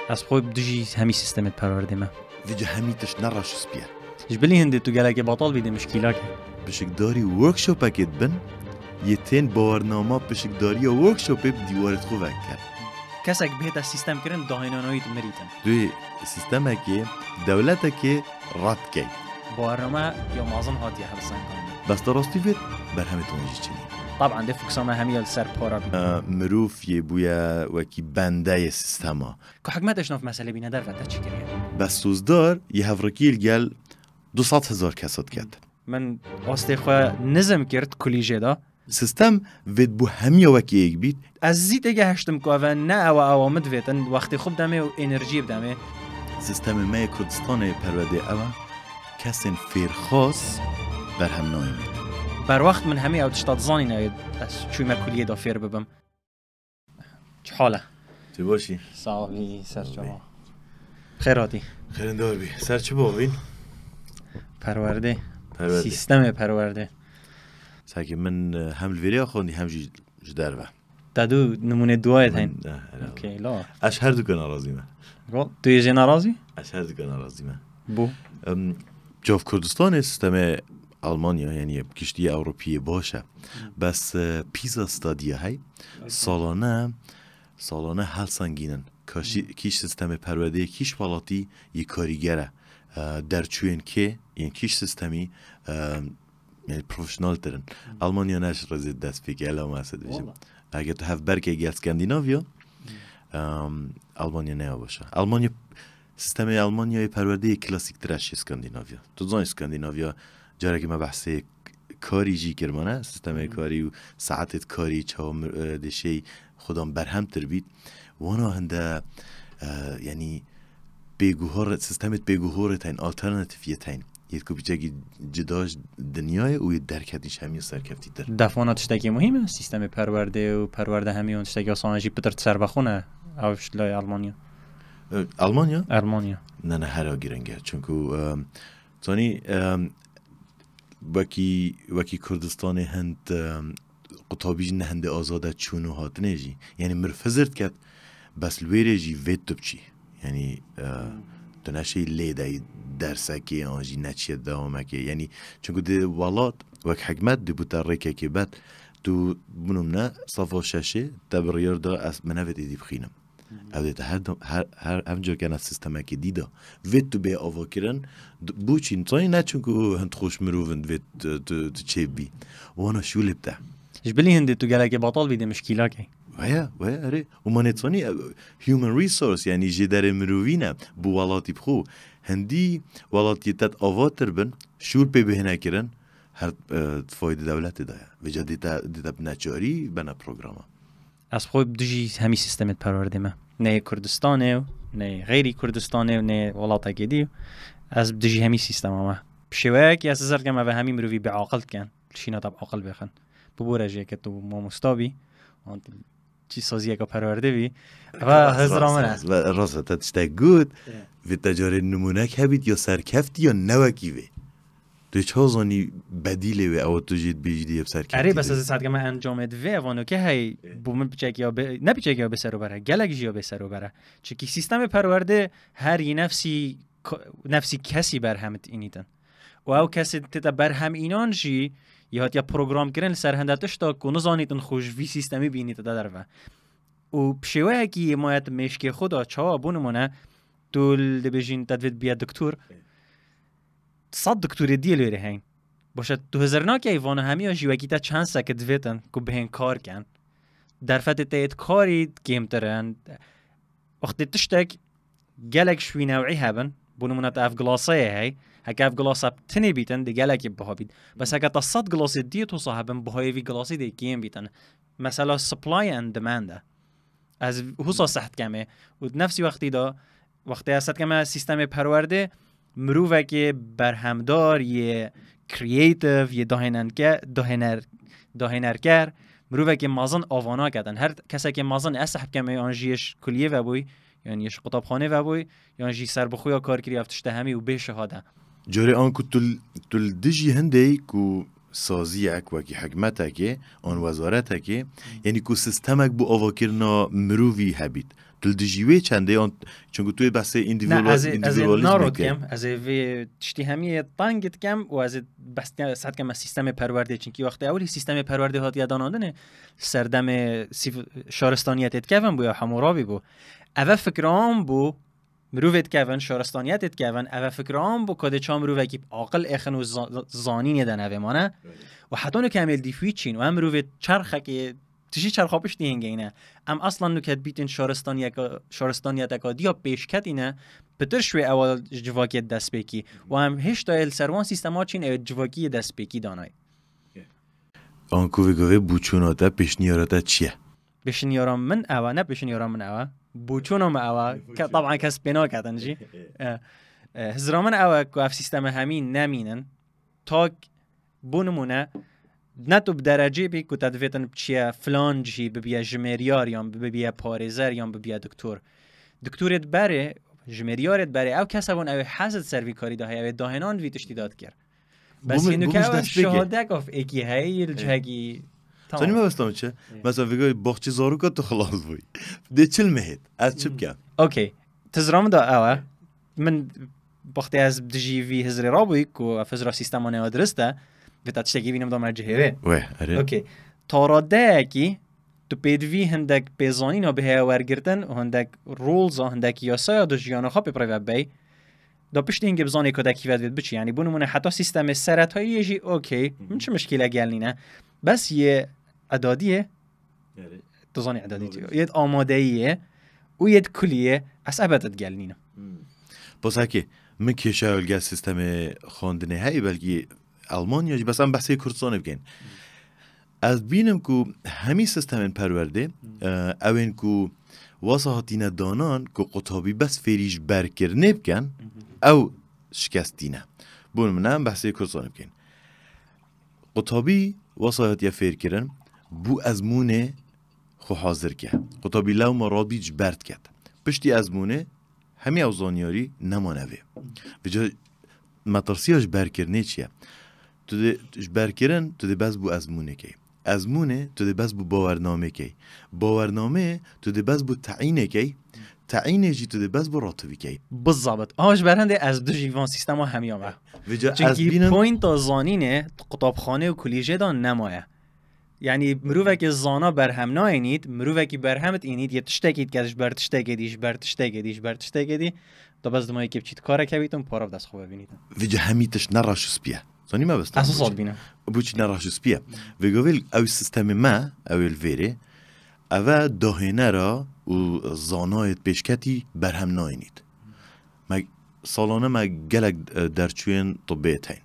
از خوب دجی همی سیستمت پرورده ما ویجا همیتش نراش سپیر جبلی هنده تو گله که باطل بیده مشکیلا که بشکداری ورکشاپ اکید بن یه تین باورنامه بشکداری ورکشاپ دیوارت خو وکر کسک بهت از سیستم کرن داهینانویت مریتن دوی سیستم اکی دولت اکی رد کی باورنامه یا مازن هاتی هر سنگان بس دراستی فید بر همتون جی چنین طبعا ده فکسامه همی سر پارا بید مروف یه بویا وکی بنده سیستما که حکمتش ناف مسئله بینه در وقت چی کریه بس سوزدار یه هفرکیل گل 200,000 کسات کرد من واسطه خواه نظم کرد کلیجه دا سیستم وید بو همی وکی ایک بید از زید اگه هشتم که و نه او اوامد ویتن وقتی خوب دمه و انرژی بدمه سیستم مای کردستان پرورده اوه کسین فیرخاص بر هم نایمید بر وقت من همه او تشتاد زانی ناید از چوی ما کلیه دا فیر ببم چه حاله؟ چه باشی؟ صاحبی سر جمع خیراتی خیرندار بی سر چه باوین؟ پرورده سیستم پرورده ساکی من هم الویریا خوندی هم جدر و دادو نمونه دوایت هین اوکی لا اش هر دو کن آرازی من تو یه جن آرازی؟ اش هر دو کن آرازی من بو جاف کردستان سیستم آلمانیا یعنی کشتی اروپیه باشه بس پیزا استادیا های سالانه هل سنگینن کیش سیستم پرورده کیش والاتی یک کاریگره در چوین که یعنی کیش سیستمی یعنی پروفشنال ترن آلمانیا نش رزید دست پیک اعلام هست دیجم اگه تو هف برکه گل اسکاندیناویا آلمانیا نه باشه آلمانیا سیستم آلمانیای پرورده کلاسیک ترش اسکاندیناویا تو زن اسکاندیناویا جاره که ما بحث کاری جی کرمانه سیستم کاری و ساعت کاری چه دشی خودم برهم تربید وانا هنده یعنی بگوهار سیستمت بگوهاره تاین آلترناتیفیه تاین یه کو بیچگی جداش دنیای و درکتیش همی سرکفتی تر دفعات تشتکی مهمه سیستم پرورده و پرورده همی اون تشتکی آسانجی پتر سر بخونه اوش لای آلمانیا نه هر گیرنگه چونکو تانی وکی کردستان هند قطابیج نهنده آزاده چونو هات نجی یعنی مرفزرد کد بس الویره جی وید تبچی یعنی تو نشی لیده درسه که آنجی نچیه دوامه که یعنی چونکو ده والات وک حکمت ده بوتا ریکه که بد تو بونم نه صفا ششه تبریر دا از منوید ایدی بخینم او ده هر همجور که سیستمه که دیده وید تو به آوا کرن بو چین تایی نه چونکو هند خوش مروفند وید تو چه بی وانا شولب ده جبلی هنده تو گله که باطل بیده مشکیلا که ویا اره و من اتفانی human resource یعنی جدار مروینه بو والاتی بخو هندی والاتی تد آواتر بن شور پی بهنه کرن هر فاید دولت دایا و جا دیتا بناچاری بنا پروگراما از خوب دجی همی سیستمت پرورده ما نه کردستانه و نه غیری کردستانه و نه ولات اگیدی از دجی همی سیستم ما بشوه که از زرد کم و همی مروی بعاقل کن شینا تب عاقل بخن ببورجه که تو ما مستابی چی سازیه که پرورده بی و هزرامن است راست تشتا گود و تجاره نمونک هبید یا سرکفتی یا نوکی وی تو چه زانی بدیله و او تو جید بیجدی یا سرکفتی اره بس از ساعت که من انجامت وی وانو که هی بومن بچک یا نه بچک یا بسرو بره گلک جیا بسرو بره چون سیستم پرورده هر یه نفسی کسی بر همت اینیتن و او کسی تتا بر هم اینان جی یا پروگرام کردن سر هندتش تا کنه زانیتون خوش وی سیستمی بینید در و بشوه که مایت مشکی خدا چه بونمونه دول دبیجین تدوید بیا دکتور 100 دکتور دیل ویره هین باشه 2009 که ایوانو همی آجیوکی تا چند سکت دویتن که بهین کار کن در فتت تایید کاری کمترن وقتی تشتک گلک شوی نوعی هبن بونمونه تا اف گلاسه هی هکه اف گلاسه بتنی بیتن دی گلکی بها بید بس هکه تا 100 گلاسه دیتو صاحبن بهای وی گلاسه دی کیم بیتن مثلا supply and demand از حسا سخت کمه و نفسی وقتی هست کمه سیستم پرورده مروفه که برهمدار یه کرییتیو یه داهنرکر مروفه که مازن آوانا کردن هر کسی که مازن اصحب کمه آنجیش کلیه و بوی یعنی یش قطابخانه و بوی یعنی جی سر بخویا کار کری افتشته همی و به شهاده جاری آنکو تل دجی هنده کو سازیک وکی حکمتک آن وزارتک یعنی کو سیستمک بو آواکرنا مروفی هبید تلدجیوی چنده آن چون توی بحث نه ایندیویدوالیسم از نارود که کم از وی تشتی همی تانگت کم و از بس ساعت کم سیستم پرورده چونکی وقتی اولی سیستم پرورده هات یادانادنه سردم شارستانیت کردن بو یا حمورابی بو اوه فکرام بو مروفت کردن شارستانیت کردن اوه فکرام بو کده چام مروفه کی عاقل اخن و زانین دن اوه مانه و حتی نو کامل دیفوی چین و هم مروفت چرخه که تشی چرخابش دیگه اینه ام اصلا نکات بیتن شارستانیت اکادیا پیش کت اینه پتر شوی اول جواکی دست بکی و هم هیچ تا سروان سیستما چین جواکی دست بکی دانای آنکو ویگوه بوچوناتا پیشنیاراتا چیه؟ پیشنیارم من اول نه پیشنیارم من اول بوچونم اول که طبعا کس بنا کردن جی هزرامن اول که اف سیستم همین نمینن تا بونمونه نه تو بدرجه بی که تدویتن بچیه فلان جی ببیه جمریار یا ببیه پارزر یا ببیه دکتورت بره جمریارت بره او کسبون او حسد سروی کاری ده او داهنان وی تشتی داد کرد بس اینو که او شهاده کف ایکی هایی الجهگی سانی ما بستم چه؟ مثلا ویگوی باخچه زارو که تو خلاص بوی ده چل مهید از چه بکم؟ اوکی تزرام دا اوه من باختی از دجیوی هزری را بوی که افزرا سیستمانه ها درسته ویتا تشتگی بینم دا مرجهه اوکی تاراده کی تو پیدوی هندک پیزانین ها به ها ورگردن و هندک رولز ها هندک یاسای ها دو جیانه خواه بپره بی دا پشت اینگه بزانه که دکی ود بچی یعنی بونمونه حتی سیستم سرط هایی یجی اوکی من چه مشکله گل نه بس یه عدادیه تزانی عدادی یه آماده ایه و یه کلیه از ابتت گل نه بس هکی من که شاولگه سیستم خواندنه هایی بلکه آلمانیا جی بس هم بحثه کردستانه بگین از بینم که همی سیستم پرورده اوین که واسه دانان که قطابی بس فریش برکرنه بکن او شکستینه بون منم بحثه کردستانه بگین قطابی واسه یا فیر کرن بو ازمونه خو حاضر که قطابی لو مرادی جبرد کرد پشتی ازمونه همی اوزانیاری نمانوه بجا مطرسیاش برکرنه چیه تو ده برکرن تو ده بس بو ازمونه کی ازمونه تو ده بس بو باورنامه کی باورنامه تو ده بس بو تعیینه کی تعیینه جی تو ده بس بو راتبی کی بالضبط آش برنده از دو جیوان سیستم ها همیامه چونکی پوینت آزانینه قطابخانه و کلیجه دان نمایه یعنی مروفه که زانا برهم ناینید مروفه که برهمت اینید یه تشتگید کدش بر تشتگیدی تا بس دمایی که بچید کاره که بیتون پارا دست خوب ببینید ویجا همیتش نراشو سپیه زانی ما بستم اساسات بینم بوچی نراشو سپیه ویگویل او سیستم ما او الویره او داهنه را و زانایت پیشکتی برهم ناینید سالانه ما گلک درچوین طبیعت هین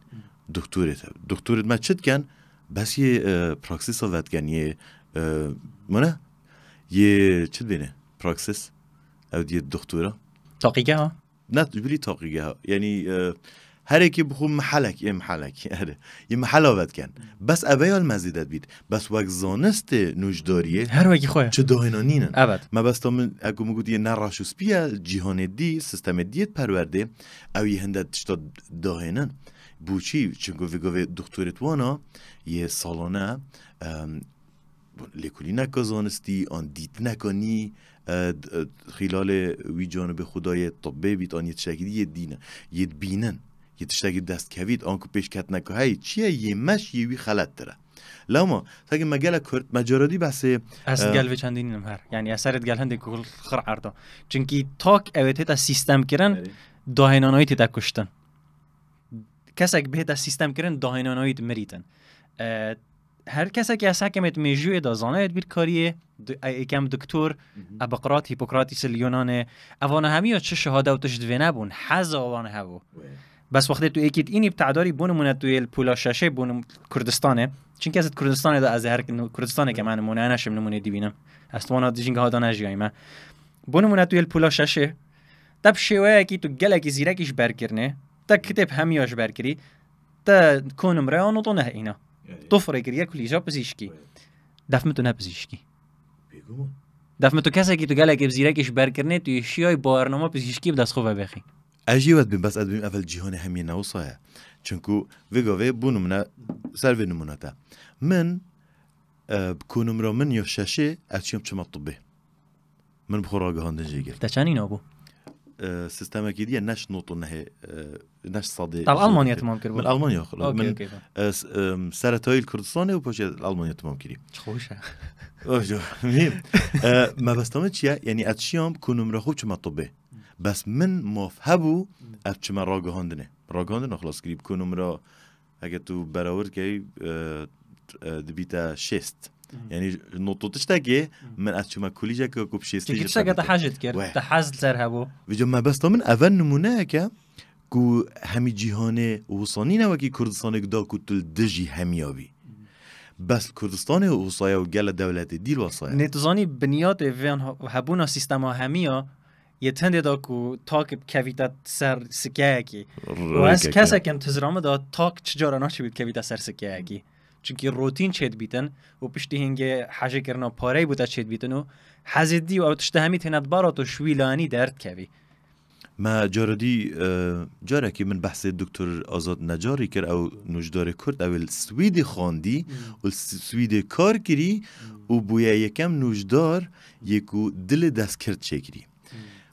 دکتورت ما چد کن بس یه پراکسیس ها ود کن یه منه یه چد بینه پراکسیس او دیه دکتورا تاقیگه ها؟ نه بلی تاقیگه ها یعنی هر اکی بخون محلک یه محل ها ود کن بس اویال مزیدت بید بس وقت زانست نوجداریه هر وقتی خواه چه داهنانینن ابد ما بس تا من اگه مگود یه نراشوس بیا جهان دی سیستم دیت پرورده او یه هندت شتا داهنن بوچی چونکو ویگوه دکتورت وانا یه سالانه لیکولی نکازانستی آن دیت نکنی خلال وی جانب خدای طبه بیت آن یه تشکیدی یه دینه یه بینن یه تشکید دست کوید آنکو پیش کت نکه های چیه یه مش یه وی خلط داره لما تاگه مگل کرد مجاردی بحثه اصل گل چندین نمهر یعنی اثرت گل هنده کل خر عرضه چونکی تاک اویته تا سیستم کرن داهنانایی تا کشتن کسک به تا سیستم کرن داهنانایی تا مریتن هر کسی که از حکمت میجوی دازانه بیر کاریه یکم دکتر ابقرات هیپوکراتیس الیونانه اوانه همیو چه شهاده و تشدوه نبون حز اوانه هبو بس وقتی تو یکیت اینی بتعداری بونمونه توی پولا شاشه بونم کردستانه چون که از کردستانه دا از هر کردستانه که من مونه نشم نمونه دی بینم استوانا دیجینگه ها دا نجیایمه بونمونه توی پولا شاشه تب شوه کی تو گله کی زیرکیش برکرنه تا کتاب همیاش برکری تا کنم رانو تو نه اینا طفره کریه کلی جا پزیشکی دفمه تو نه پزیشکی دفمه تو کسی که تو گله کی زیرکیش برکرنه توی شیای بارنامه پزیشکی بدست خوبه بخی اجیوت بیم بس ادبیم اول جهان همین نوصایه چونکو ویگاوه بونمونه سر نمونه تا من کنم را من یا شاشه اتشیم چما طبه من بخور آگاهاندن جیگر تچانی نابو سیستم کی دیگه نش نوت و نه نش صادق طال ألمانيا تمام كربو من ألمانيا خلاص أوكي من أوكي سرتاي الكردستان وباش ألمانيا تمام كريم خوشة اوه مهم ما بستمت چیه یعنی اتشیام کنم را خوب چما طبه بس من مفهبو ات چما راگهاندنه خلاص کریب کنم را اگه تو براورد که دبیتا شست یعنی نطوتش تاگه من ات چما کلیجا که کوب شست چیکار سگه تحجت کرد تحزل سر هبو ویجا ما بستم اول نمونه که کو همی جهان وصانی نوکی کردستان دا کو تل دجی همیابی بس کردستان وصایه و گل دولت دیر وصایه نتوزانی بنیاد وین هبونا سیستم همیا یه تنده دا کو تاک کویتا سر سکه کی و از کسی که انتظرام دا تاک چجارا ناشی بید کویتا سر سکه کی چونکی روتین چید بیتن و پشتی هنگه حاجه کرنا پاره بوده چید بیتن و حزیدی و تشته همی تند بارات و شویلانی درد کوی ما جاره که من بحث دکتر آزاد نجاری کرد او نوجدار کرد او سوید خواندی و سوید کار کری و بویا یکم نوجدار یکو دل دست کرد چه کری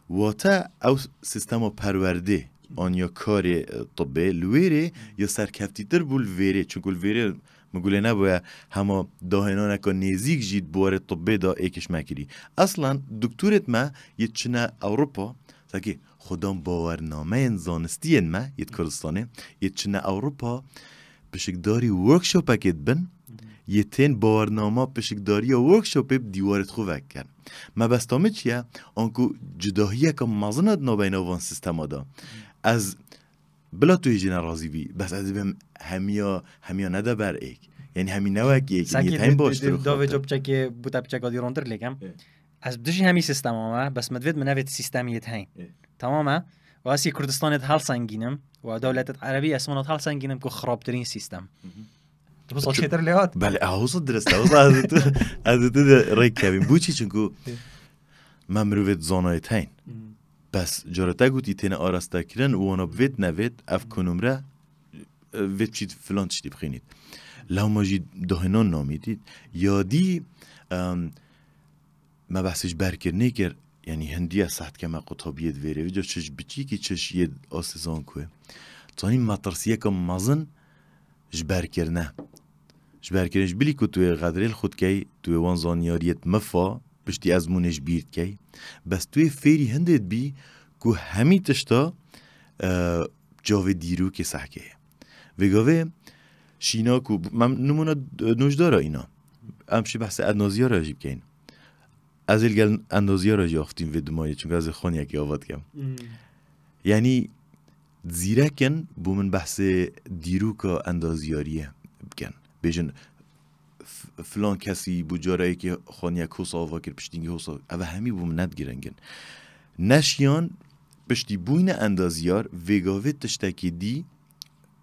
و تا او سیستم پرورده آن یا کار طبه لویره یا سرکفتی تر بول ویره چون ویره مگوله نباید همه داهنانه که نزیک جید بوار طبه دا ایکش مکری اصلا دکتورت ما یه چنه اوروپا ساکی خودم باورنامه زانستی ما یه کردستانه یه چنه اوروپا بشکداری ورکشاپ اکید بن یه تین باورنامه بشکداری ورکشاپ دیوارت خوب کرد ما بستامه چیه آنکو جداهیه که مزند نابین آوان سیستما دا از بلا توی جنه رازی بی بس از بهم همیا نده بر ایک یعنی همین نوک ایک یه تایم باشتر خواهد داوی جب چکه بوتا بچکا دیروندر لگم از بدوشی همی سیستم آمه بس مدوید منوید سیستمیت هایم تمامه و اسی کردستانت حال سنگینم و دولت عربی اسمانات حال سنگینم که خرابترین سیستم توصل چطور لیات؟ بله اوصل درسته اوصل از تو رای کبیم بوچی چونکو من مروید زانایت هاین بس جارتا گوتی تین آراسته کرن و انا بوید نوید اف کنم را وید چید فلان چیدی بخینید لو ما جید دهنان نامیدید یادی ما بحثش برکرنه کرد یعنی هندی از ساعت که ما قطابیت ویره ویجا چش بچی که چش ید آسیزان کوه تانی مطرسیه که مزن جبر کرنه بلی که توی غدریل خود که توی وان زانیاریت مفا پشتی از مونش بیرد که بس توی فیری هندید بی که همی تشتا جاوه دیرو که سحکه وگاوه شینا که من نمونه نوجدارا اینا همشی بحث ادنازی ها را عجیب که این از الگل اندازی ها را جاختیم و دمایی چون که از خانی یکی آواد کم یعنی زیرکن بو من بحث دیرو که اندازیاریه بکن بیشن فلان کسی بو جارایی که خانی یک حوصا آوا کرد پشتینگی حوصا اوه همی بو من ندگیرنگن نشیان پشتی بوین اندازیار وگاوه تشتکی دی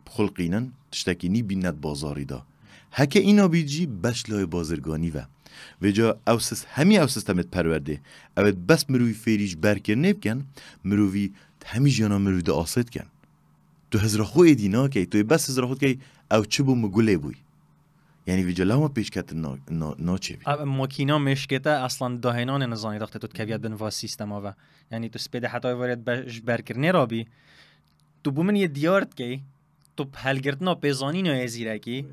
خلقینن تشتکی نی بیند بازاری دا هکه اینا بیجی بشلای بازرگانی و جا همی سیستمت پرورده اوید بس مروی فیریش برکر نبکن مروی همی جانا مروی دا آسید کن تو هزرا خو ایدینا که تو بس هزرا خود که او چه بو مگوله بوی یعنی ویجا لما پیش کت نا چه بی ماکینا مشکته اصلا داهنان نزانی داخته تو کویت بن واس سیستم آوه یعنی تو سپیده حتی وارد برکر نرابی تو بو من یه دیارت که تو هلگردنا پیزانی نو ازیره که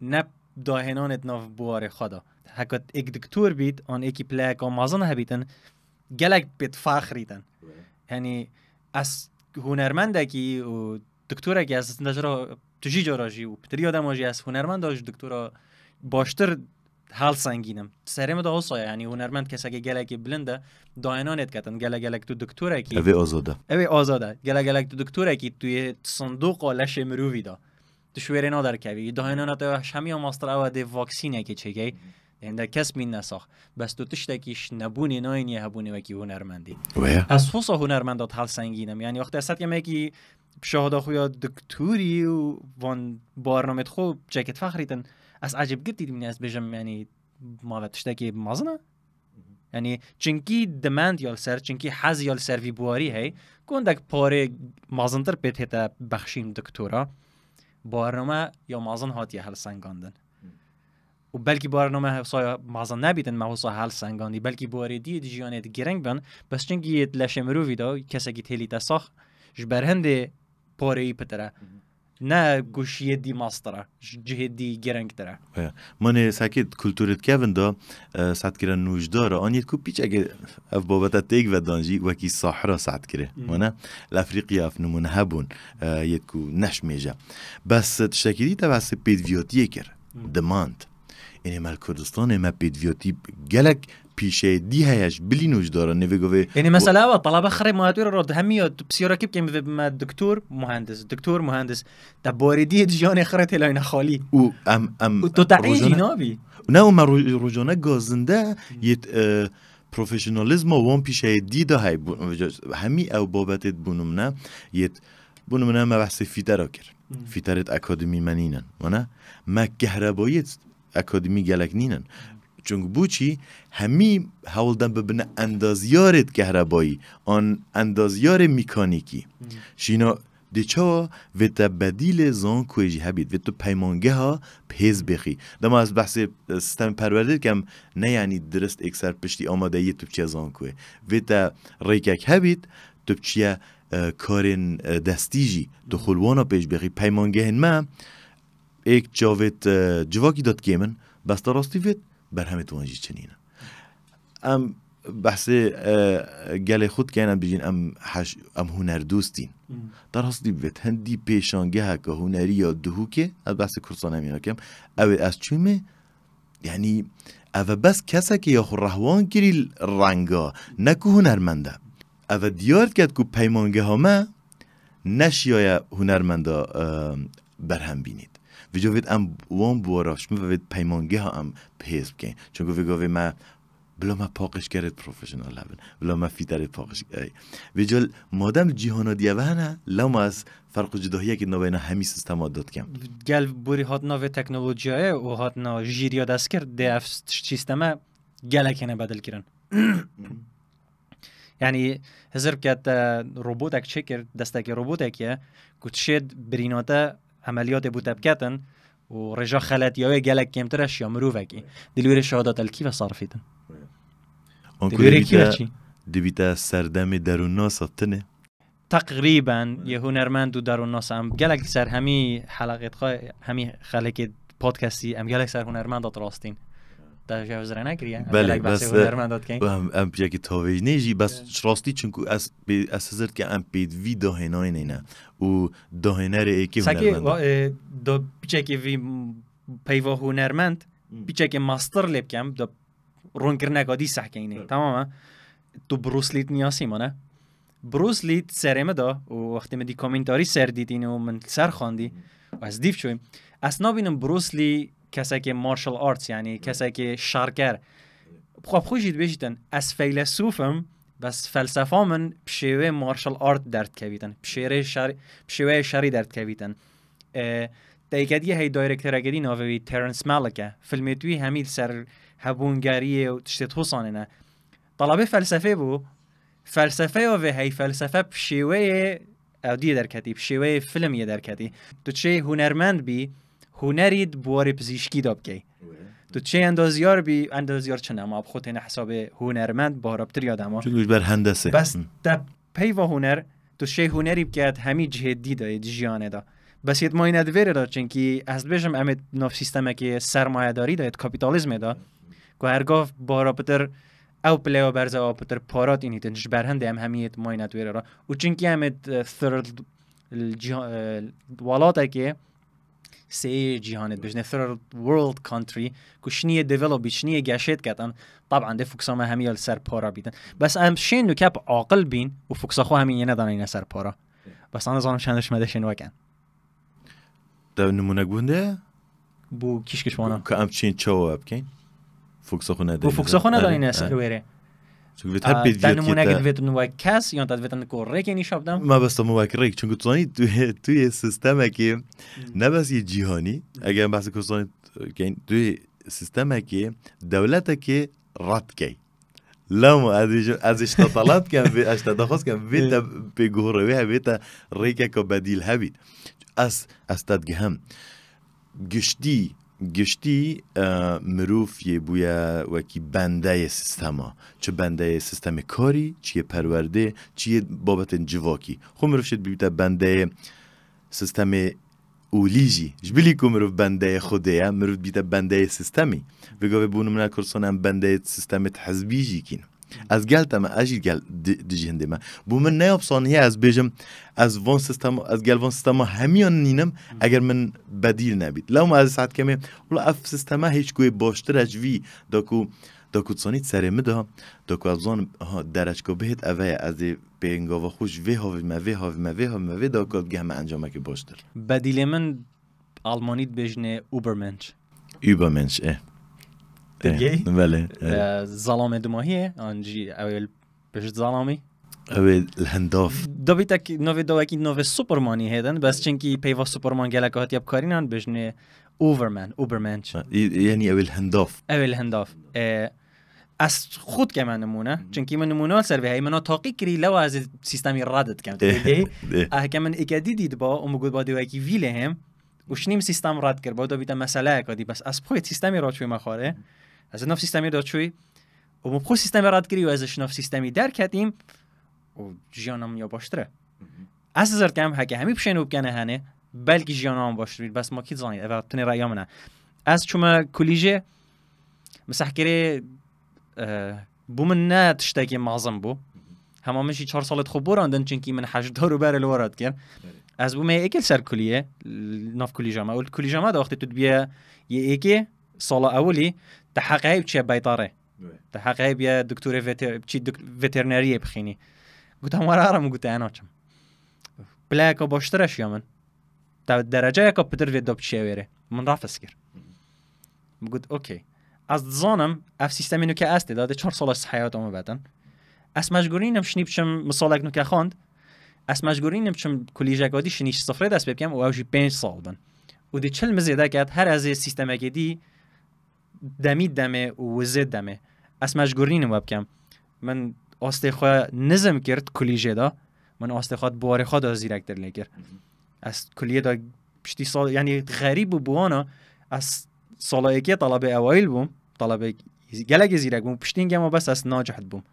نه داهنانت ناف بواره خدا هکت ایک دکتور بید آن ایکی پلاک آن مازن هبیتن گلک بید فخریتن یعنی از هنرمنده کی و دکتوره که از نجرا تجی جاراجی و پتری آدم آجی از هنرمند آج دکتورا باشتر حال سنگینم سریم دا حسا یعنی هنرمند کسی که گلک بلنده داینانت کتن گلک تو دکتوره کی اوه آزاده گلک تو دکتوره کی توی صندوق لش مرووی دا تو شویره نادر کوی داینانت همی ماستر اوه واکسینه که چگه در کس مین نساخ بس تو تشتکیش نبونی ناینی هبونی وکی هنرمندی از حسا هنرمندات حال سنگینم یعنی وقتی اصلا که کی شهاده خویا دکتوری و وان بارنامه خوب جاکت فخریتن از عجب گرتی من از بجم یعنی ما تشتکی مازنه یعنی چنکی دمند یال سر چنکی حز یال سروی بواری هی کندک پاره مازنتر پیت بخشیم دکتورا بارنامه یا مازن هاتی حل سنگاندن و بلکی برنامه سای مازن نبیدن موضوع حل سنگاندی بلکی باردی دیجیانت گرنگ بن بس چنگی لشه مروی دا کسی که تیلی تساخ جبرهنده پاره پتره نه گوشی دی ماستره جهت دی گرنگ تره من ساکت کلتورت کهون دا ساعت کرن نوش داره آنیت کو پیچ اگه اف بابتا تیگ و دانجی وکی صحرا ساعت کره وانا الافریقیا اف نمونه هبون یت کو نش میجا بس تشکیلی تا بس پیدویاتیه کر دماند اینه مال کردستان ما پیدویاتی گلک پیشه دی هیش بلی نوش داره نویگوه یعنی مثلا طلبه خري مهاتور رد همي بسيورا كيف كم ما دكتور مهندس تباردي جان خرت لاين خالي و ام تو تعيجي نابي نه ما روزانه گازنده یت پروفشنالیسم وان پیشه دی دا های همی او بابتت بونم نه یت بونم نه ما بحث فیتر کر فیترت اکادمی منینن و نه ما کهربایت اکادمی گلک نینن چون بوچی همی حولدن ببینه اندازیارت کهربایی آن اندازیار میکانیکی شینا دیچا و تا بدیل زان کویجی هبید و تو پیمانگه ها پیز بخی دما از بحث سیستم پرورده کم نه یعنی درست اکثر پشتی آماده یه توبچه زان کوی و تا ریکک هبید توبچه کارن دستیجی دخولوانا پیش بخی پیمانگه هن ما ایک جاوید جواکی داد کیمن بس تا راستی وید بر همه توانجی چنینه ام بحث گله خود کنن بجین ام هنر دوستین در اصلی وید هندی پیشانگه ها که هنری یا دهو که از بحث کرسان همین کم او از چومه یعنی او بس کسا که یا رهوان کری رنگا نکو هنرمنده او دیارد کرد که پیمانگه ها ما نشیای هنرمنده برهم بینید ویجا وید ام وان بوراش و وید پیمانگه ها ام پیز بکن چون که ویگا وید ما بلا ما پاکش کرد پروفشنال هبن بلا ما فیترت پاکش کرد ویجا مادم جیهانا دیوه هنه لما از فرق جداهیه که نوینا همی سیستم داد کم گل بوری هات نوی تکنولوژیه و هات نو جیریا دست کرد ده اف سیستم گله کنه بدل کرن یعنی هزار بکت روبوتک چه کرد دستک روبوتکیه کتشید بریناته عملیات بوده بکتن و رجا خلط یا گلک کمترش یا مروفکی دلویر شهادت الکی صارفیدن دلویر کی بچی؟ دیبیتا سردم درون ناس آتنه تقریبا یه هنرمند و درون ناس هم گلک سر همی حلقه همی خلق پادکستی هم گلک سر هنرمند داد راستین تجاوز را نکریه بله بس ام پیجا که تاویج نیجی بس راستی چونکو از هزار که ام پید وی داهنای نینه و داهنه را ایکی هنرمند دا پیچه که وی پیوا هنرمند پیچه که ماستر لیب کم دا رون کرنگا دی سحکه اینه تماما تو بروسلیت نیاسی مانه بروسلیت سرمه دا و وقتی من دی کامنتاری سر دیدین و من سر خواندی و از دیف شویم اصنا بینم بروسلی کسی که مارشال آرتس یعنی کسی که شارکر بخواب خوشید بشیدن از فیلسوفم بس فلسفه من بشیوه مارشال آرت درد کویدن بشیوه شری درد کویدن دیگه هی دایرکتر اگدی ناوی ترنس مالکه فیلم توی همین سر هبونگاری و تشتت حسانه طلبه فلسفه بو فلسفه و هی فلسفه بشیوه او دی درکتی بشیوه فیلم یه درکتی تو چه هنرمند بی هنرید بواری پزیشکی داب کی تو چه اندازیار بی اندازیار چنه ما بخوت این حساب هنرمند بارابتر یادم ها چون بر هندسه بس تا پی و هنر تو چه هنری بکرد همی جهد دیده جیانه دا بس یه ماینه دوره دا چنکی از بجم امید ناف سیستمه که سرمایه داری دا کپیتالیزم دا که هرگاه بارابتر او پلیو برزه او پتر پارات اینی تنش برهنده همیت ماینه دوره را و چنکی امید ثرد والاته که سه جهانت بجنه third world country كشنية develop شنية جاشت كاتن طبعا ده فوكسا ما هميال سر بارا بيدن بس ام شين نو كاب عاقل بين وفوكسا خو همين يندانين سر بارا بس انا زانم شندش مدشن وكان ده نمونه گونده بو كيش وانا كام چين چاو بكين فوكسا خو ندانين فوكسا خو ندانين سر ويره چون ویت هر بیت نمونه گد ویت نو کس یا داد ویتن کو ریک شابدم ما بس تو ریک چون تو توی سیستم که نه بس یه جهانی اگر بحث کوسانی که توی سیستم که دولت که رد کی لما ازش طلبت کن اش تدخواست کن ویت به گوروی ویت ریک که بدیل هبید از تدگهم گشتی گشتی مروف یه بویا وکی بنده سیستما، چه بنده سیستم کاری، چیه پرورده، چیه بابت جواکی. خب مروف شد بیتا بنده سیستم اولیجی جبلی که مروف بنده خوده مروف بیتا بنده سیستمی بگاه بونو من کرسانم بنده سیستم حزبیجی کین از گلت اما اجی گل دیجی هنده من بو من نیاب صانیه از بیجم از وان سیستم از گل وان سیستم همیان نینم اگر من بدیل نبید لو ما از ساعت کمی ولی اف سیستم هیچ کوی باشتر اجوی داکو تصانیت سر مده داکو افزان درج کو بهت اوه از بینگاه خوش وی هاوی داکو گهم انجامه که باشتر بدیل من آلمانیت بجنه اوبرمنش دیگه بله ظلام دماهیه آنجی اول بجد ظلامی اول الهنداف دوبیتک نوی دوکی نوی سوپرمانی هدن بس چنکی پیوا سوپرمان گلک هاتی اب کارینان بجنه اوبرمنش یعنی اول هنداف از خود که من نمونه چنکی من نمونه سر به من تاقی کری لو از سیستمی ردت کم دیگه که من اکدی دید با اون گود با دوکی ویله هم وشنیم سیستم رد کرد با دوبیت مسئله کدی بس از پای سیستمی رد شوی مخاره از نف سیستمی رد شوی و مبخو سیستمی رد کری و ازش نف سیستمی در کردیم و جیانم یا باشتره از زرد کم هک همی بشنوب کنه هنه بلکه جیانم باشتری بس ما کی زانید اول تنی رایامونه از چما کلیجه مسحکری بومن نه تشتاقی معظم بو همامشی 4 سالت خوب براندن چنکی من 8 رو بر الوراد کرد از بوم اکل سر کلیه ناف کلی جامعه اول کلی جامعه وقتی تو بیا یه اکی سال اولی تحقیق چه بیطاره تحقیق بیا دکتر وترنری بخینی گفتم ورارم گفت انا چم بلاک باشترش یا من تا درجه یک کامپیوتر ویدوب چه وره من رافس کرد گفت اوکی از زانم اف سیستمی نو که است داده 4 سال از حیاتم بعدن از مجبورینم شنیب چم مثالک نو که خواند از مجبورینم چم کلیجه گادی شنیش صفر دست بکم و اوجی 5 سال بن و دی چل مزیده کرد هر از سیستم گدی دمی دمه و زد دمه از مجبورینم وبکم من آستخوا نظم کرد کلیجه دا من آستخوا بواره خود از زیرک در لیگر از کلیه دا پشتی سال یعنی غریب بوانا از سالایی که طلبه اوایل بوم طلبه گلگ زیرک بوم پشتینگه ما بس از ناجحت بوم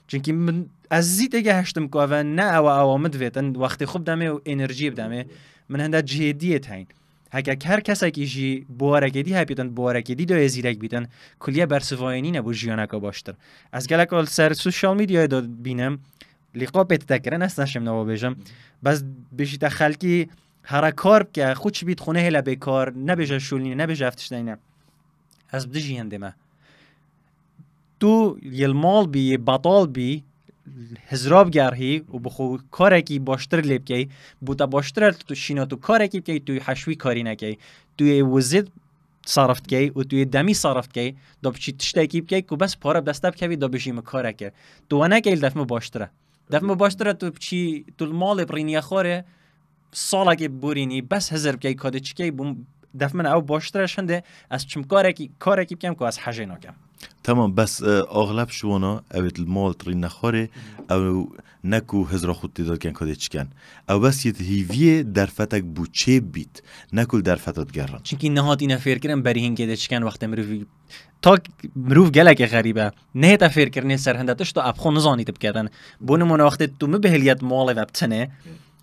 چونکی من از زیت اگه هشتم که و نه آمد ویتن وقتی خوب دمه و انرژی بدمه من هنده جهدیت هین هکه هر کسی که جی بوارکدی های بیتن بوارکدی دو زیرک بیتن کلیه برسواینی نبود جیانه که باشتر از گلک آل سر سوشال میدیا داد بینم لیقا بیت تکرن است نشم نوا بیجم بس بشی تخلکی هر کار که خودش بیت خونه هلا بیکار نبیجه شولینه نبیجه افتشتینه از بده جیانده ما تو یل مال بی بطال بی هزراب گرهی و بخو کاری که باشتر لیب کی بوتا باشتر تو شینا تو کاری که تو حشوی کاری نکی توی وزید صرفت کی و توی دمی صرفت کی دو بچی تشتای کی کی کو بس پاره دستاب کی دو بشیم کاری که تو انا کی دفم باشتره تو بچی تو مال برینی خوره سالا که بورینی بس هزار کی کد چکی بوم دفم او باشتره شنده از چم کاری کی کم کو از حاجه نکم تمام بس اغلب شونا اوت المال ترين نخاره او نکو هزار خود داد کن کده چکن او بس یه هیویه در فتک بوچه بیت نکل در فتات گرن چونکی نهاد اینا فکر کردن برای این کده چکن وقت مروف گلک غریبه نه تا فکر کردن سر هندتش تو ابخو نزانیت بکردن بونمون وقت تو مبهلیت مال و بتنه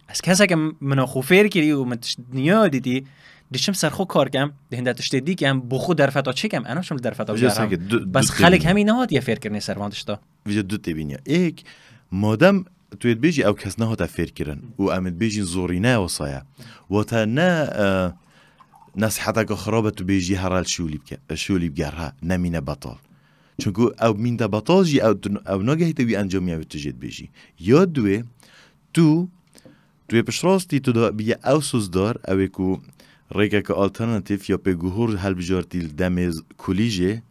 از کسی که منو خو فکر کردی و من دنیا دیدی دیشم سرخو کار کم دهنده تشتدی کم بخو در فتا چه کم انا شم در فتا بجارم بس خلق همین نهاد یا فکر کردن سروانتش تا ویژه دو تبینیا ایک مادام توید بیجی او کس نهاد فکر کردن و امید بیجی زورینه وصایا و تا نه نصحتك خرابه تو بیجی هرال شولی بگرها نمینه بطال چونکو او مین دا بطال جی او ناگهی توی انجامی او تجید بیجی یا دوی توی پشراستی تو دا بیه او سوزدار اوی کو ریکه که آلترناتیف یا پگوهور حل بجارتیل دمیز کلیجه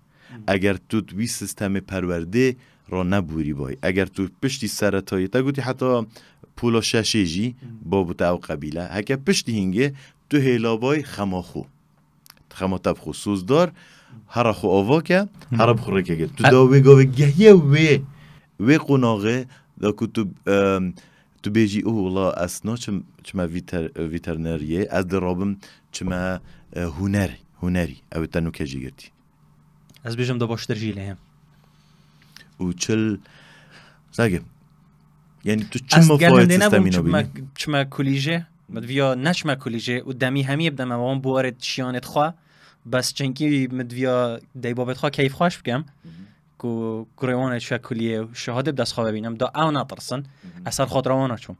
اگر تو توی سیستم پرورده را نبوری بای اگر تو پشتی سرطایی تا گوتی حتی پولا ششیجی بابو تا او قبیله هکه پشتی هنگه تو هیلابای خماخو تبخو سوزدار هر خو آوا که هر بخو ریکه گه تو دا ویگاوه گهیه وی قناغه دا که تو بیجی او والله اسنا چما ویترنریه از درابم چما هنری او تنو کجی گرتی از بیشم دا باشتر جیله هم و چل زاگه یعنی تو چه مفاید سیستمینو بینی؟ چما کلیجه مدویا نشما کلیجه و دمی همی ابدم اوان بوارد شیانت خواه بس چنکی مدویا دی بابت خواه کیف خواهش بکم که گروانه چه کلیه شهاده بدست خواه ببینم دا او نطرسن اثر خود روانه چون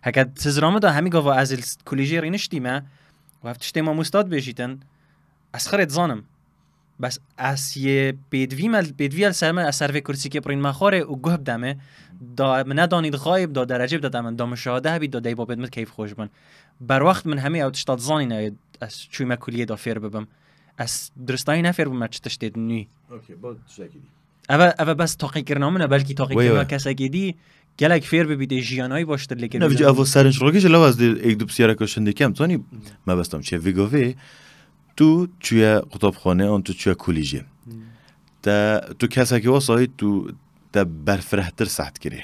هکت تزرامه دا همی گفت از کلیجه رینشتی ما و هفتشتی ما مستاد بجیتن از خرید زانم بس از یه بیدوی السلمه از سروی کرسی که پرین مخاره و گوه بدمه دا من ندانید غایب دا درجه بده من دا مشاهده هبید دا دی بابت مد کیف خوش بن بر وقت من همه او تشتاد زانی ناید از چوی ما کلیه دا فیر ببم از درستایی نفیر بم چه تشتید نوی اوکی با شکلی اوه بس تاقی کرنامنه بلکی تاقی کرنا کسا که دی گلک فیر ببید جیانایی باشتر لیکن نه ویجا اوه سرنش روکش لو از ایک دو بسیاره کشنده کم تانی ما بستم چه ویگاوه تو توی کتابخانه آن تو توی کلیجه تو کسی که واسه تو تا برفرهتر ساعت کری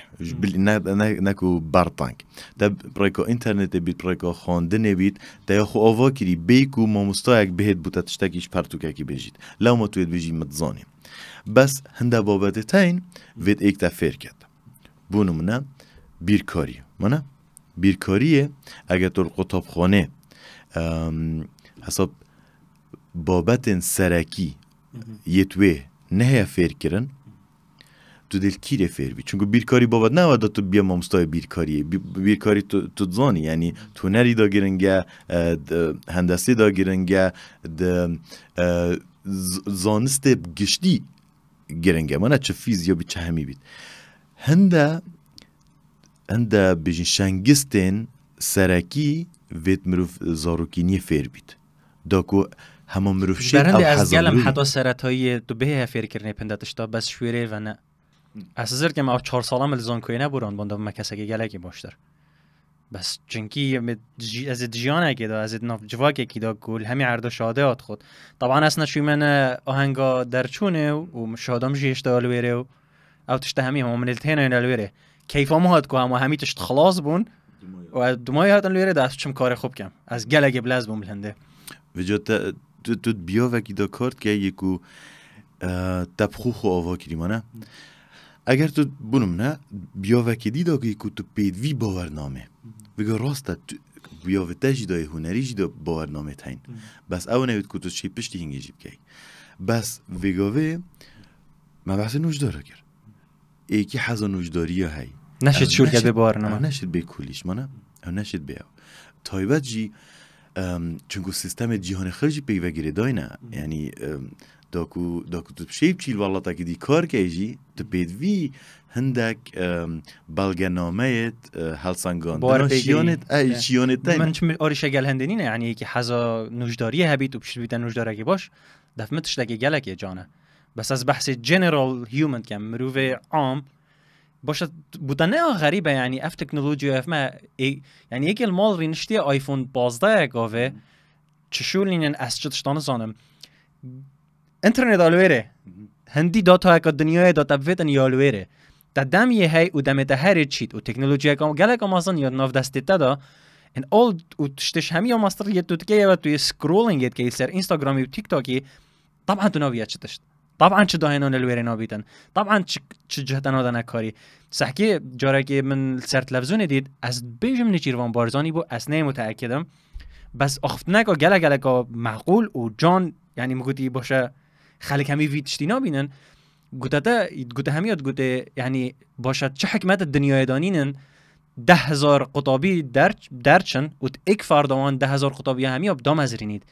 نکو بارتانک تا برای اینترنت بید برای خواندن بید تا خو آوا کری بیکو ماموستا یک بهت بوده تشتکیش پرتوکه کی بجید لو ما توید بجی متزانی بس هنده بابت تاین وید ایک تا فیر کرد بونو منه بیرکاری منه بیرکاریه اگر تو کتابخانه حساب بابت سرکی یتوه نه فیر کرن تو دل کیره فیر بی چونکه بیرکاری بابت نه ودا تو بیا مامستای بیرکاریه بیرکاری تو زانی یعنی تو نری دا گرنگه هندسی دا گرنگه زانست گشتی گرنگه منه چه فیزیا بی چه همی بید هنده بجین شنگستین سرکی وید مروف زاروکینی فیر بید داکو همه مروف شد برنده از گلم حتی سرطایی دو به فیر کرنه پندتش تا بس شویره و نه اساسر که ما 4 سالم لزان کوی نبوران بنده ما کسی که گلکی باشتر بس چنکی از جیانه که دا از ناف جواکه که دا گل همی عرض شاده آت خود طبعا اصلا شوی من آهنگا درچونه و شادم جیشت آلویره و او تشت همی هم منلتین این آلویره کیفا مهاد که همه همی تشت خلاص بون و دمای هاتن آلویره دست چم کار خوب کم از گلک بلز بون بلنده وجا تو بیا وکی دا کارت که یکو تبخو خو آوا کری مانه اگر تو بونم نه بیا وکی دی دا که یکو تو پیدوی باورنامه وگه راسته بیا و تجی دای هنری جی دا باورنامه تاین بس او نوید که تو چی پشتی هنگی جیب که بس وگاوه من بحث نوجداره کرد ایکی حضا نوجداری های نشد شور کرده باورنامه نشد به کلیش مانه او نشد بیا تایبت جی چونکو سیستم جهان خارجی پیوه گیره دای نه یعنی داکو تو بشیب چیل والله تا که دی کار که ایجی تو پیدوی هندک بلگنامه هلسنگان شیانت تاین من چون آریشه گل هندنی نه یعنی که حضا نوجداری هبی تو بشید بیتن نوجداره که باش دفمتش دکی گلکه جانه بس از بحث جنرال هیومن کم مروف عام باشه بودنه غریبه یعنی اف تکنولوژی اف ما یعنی یکی المال رینشتی آیفون 15 گاوه چشولینن از چتشتان زانم اینترنت آلویره هندی داتا اکا دنیای داتا بیتن یالویره تا دم یه هی و دم هر چیت و تکنولوژی اکا گلک آمازن یا ناف دستی تا ان اول و تشتش همی آماستر یه توتکه و توی سکرولینگ یه که سر اینستاگرامی و تیک تاکی طبعا تو ناویت چتشت طبعا چه داهنان الویره نابیتن طبعا چه جهتن آدن اکاری سحکی جاره که من سر تلفزیون دید از بیجم نچیروان بارزانی بو از نه متأکدم بس اختنک و گلک معقول و جان یعنی مگوتی باشه خلک همی ویدشتی نابینن گوته همیاد گوته یعنی باشه چه حکمت دنیای دانینن 10,000 قطابی درچن و ایک فردوان 10,000 قطابی همی دام ازرینید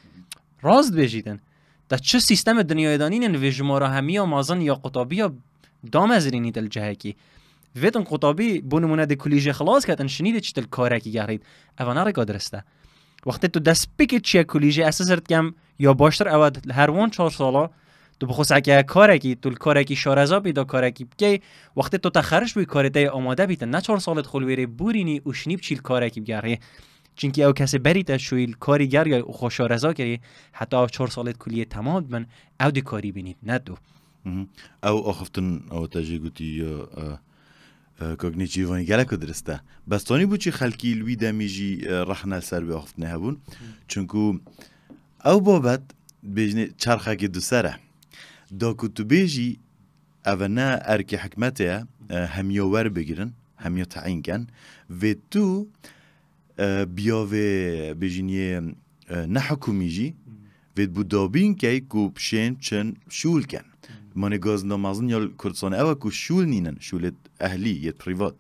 راست بجیدن تا چه سیستم دنیای دانینن و جمارا همی مازن یا قطابی دام ازرینید الجهکی ویتن قطابی بونمونه ده کلیجه خلاص کردن شنیده چی تل کاره کی گرید اونا را درسته وقتی تو دست پیک چی کلیجه اساسرت کم یا باشتر اول هر وان 4 سالا تو بخوست اگه کاره کی تو کاره کی شارزا بیدا کاره کی که وقتی تو تخرج بی کار ده آماده بیتن نه 4 سالت خلویره بورینی و شنیب چیل کاره کی گره چونکی او کسی بریت شویل کاریگر یا خوشارزا کری حتی 4 سالت کلیه تمام بن او دی کاری بینید نه دو او آخفتن او تجربتی یا کاغنیتیوانی گلک درسته بس تانی بود چی خلکی لوی دمیجی رحنه سر به آخفتنه هبون چونکو او بابت بيجني چرخه که دو سره دا که تو بیجی اونا ارک حکمته همیو ور بگیرن همیو تعیین کن و تو بیاوه بیجنی نه حکومی جی و بودابین که کو بشین چن شول کن من گاز نمازن یا کردستان اوه کو شول نینن شولت اهلی یت پریوات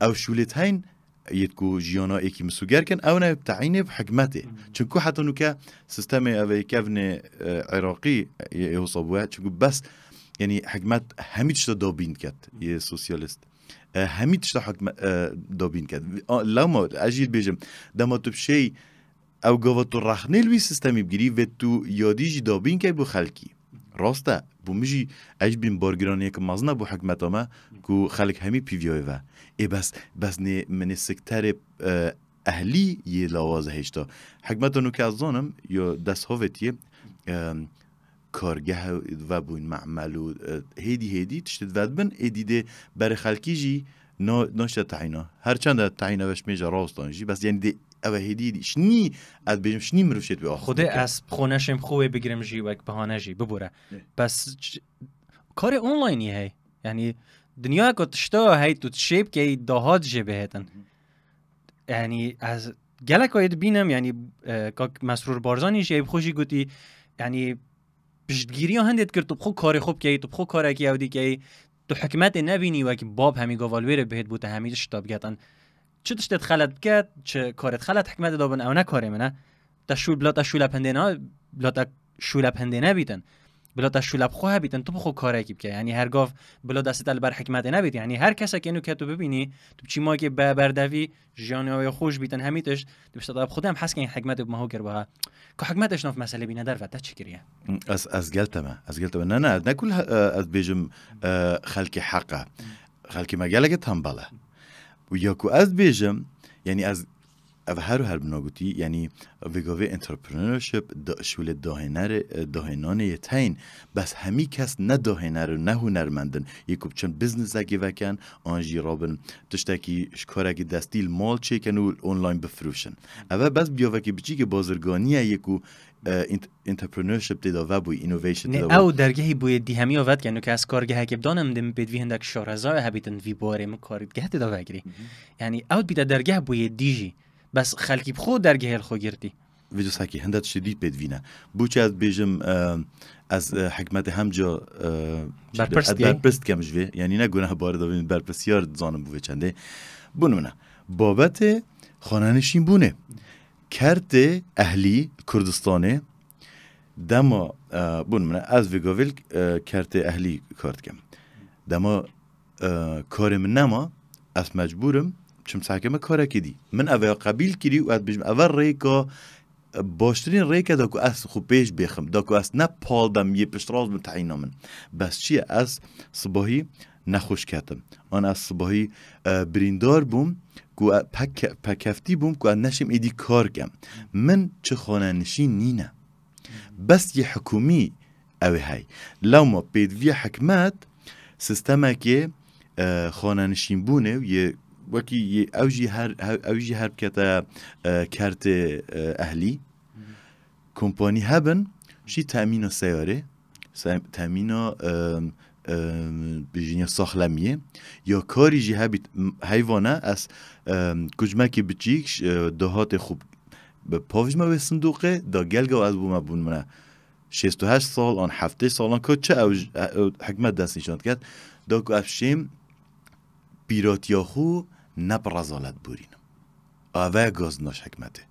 او شولت هین یت کو جیانا ایکی مسوگر کن او نه تعیین بحکمته چونکو حتی نوکه سیستم اوه کفن عراقی یه صابوه چونکو بس يعني حكمات هميت شتا دابين كات يا سوسياليست هميت شتا حكمات دابين كات لو ما اجيل بيجم دما تو بشي او قواتو رخنه لوي سيستمي بگيري و تو ياديجي دابين كات بو خلقي راسته بو مجي اج بين بارگراني يك مازنا بو حكمت ما كو خلق همي بيفيوي و اي بس ني من السكتر اهلي يه لوازه هشتا حكمتو نو كازانم يا دست هاوتيه کارگه و بوین معمل و هیدی تشتد ودبن ایدیده برای خلکی جی ناشته تعینا هرچند تعینا وش میجا راستان جی بس یعنی ده اوه هیدی شنی از بیجم شنی مروشت به آخر خوده از خونشم خوبه بگیرم جی و بهانه جی ببوره بس کار اونلاینی هی یعنی دنیا که تشتا هی تو تشیب که دهات جی بهتن یعنی از گلک هاید بینم یعنی که مسرور بارزانی جی بخوشی گوتی یعنی پشتگیری هندت کرد تو بخو کار خوب کی تو بخو کار کی اودی کی تو حکمت نبینی و که باب همی گوالویر بهت بوده همی شتاب گتن چه تشت خلط کرد چه کارت خلط حکمت دابن او نه کاره منه تشول بلا تشول پندنا بلا تشول پندنا بیتن بلا تشول بخو بیتن تو بخو کار کی یعنی هرگاف بلا دست بر حکمت نبیت یعنی هر کسی که اینو که تو ببینی تو چی ما که بردوی جانوی خوش بیتن همیتش تو بشتاب خودم حس که این حکمت ما هو کربها که حکمتش نف مسئله بینه در وقت چی کریه از گلتم نه کل از بیجم خلق حقه خلق مجاله تنبله و یا کو از بیجم یعنی از هر بناگوتی یعنی ویگاوی انترپرنورشیپ شول داهنانه یتین بس همی کس نه داهنر نه هنرمندن یکوب چون بزنس اگه وکن آنجی رابن تشتکی شکارکی دستیل مال چه کنو اونلاین بفروشن اول بس بیاوکی بچی که بازرگانیه یکو انترپرنورشیپ دیدا و بوی اینوویشن دیدا او درگاهی بوی دی همی آورد کنو که از کارگاه که بدانم دم بدوی هندک شارزای هبیتن وی باره مکارگاه دیدا وگری یعنی او بیت درگاه بوی دیجی بس خلکی بخود درگاه الخو گرتی ویدیو ساکی هندت شدید بدوینه بوچه از بیجم از حکمت همجا برپرست کمجوی یعنی نه گناه باره دابین برپرستیار زانم بوی چنده بونمونه بابت خانه‌نشین بونه کرد اهلی کردستانه دما بونمونه از ویگاویل کرد اهلی کارت کم دما کارم نما از مجبورم چون ساکمه کاره کدی من اول قبیل کردی و از بیشتر اول ریکا باشترین ریکا داکو از خوب پیش بخم داکو از نه پال دم یه پشتراز متعینا من بس چیه از صبحی نخوش کردم آن از صبحی بریندار بوم کو پکفتی بوم کو نشم ایدی کار کم من چه خانه نشین نینه بس یه حکومی اوه های لو ما پیدوی حکمت سیستمه که خانه نشین بونه و یه وکی اوجی هر کتا کرت اهلی کمپانی هبن شی تأمین سیاره تأمین بجنیا ساخلمیه یا کاری جی هبیت حیوانه از کجمکی بچیک دهات خوب به پاوجما به صندوقه دا گلگا از بوم بون منه 68 سال آن 7 سالان که چه حکمت دست نشاند کرد دا که افشیم پیراتیاخو نپرزالت بورینم آوه گاز ناش حکمته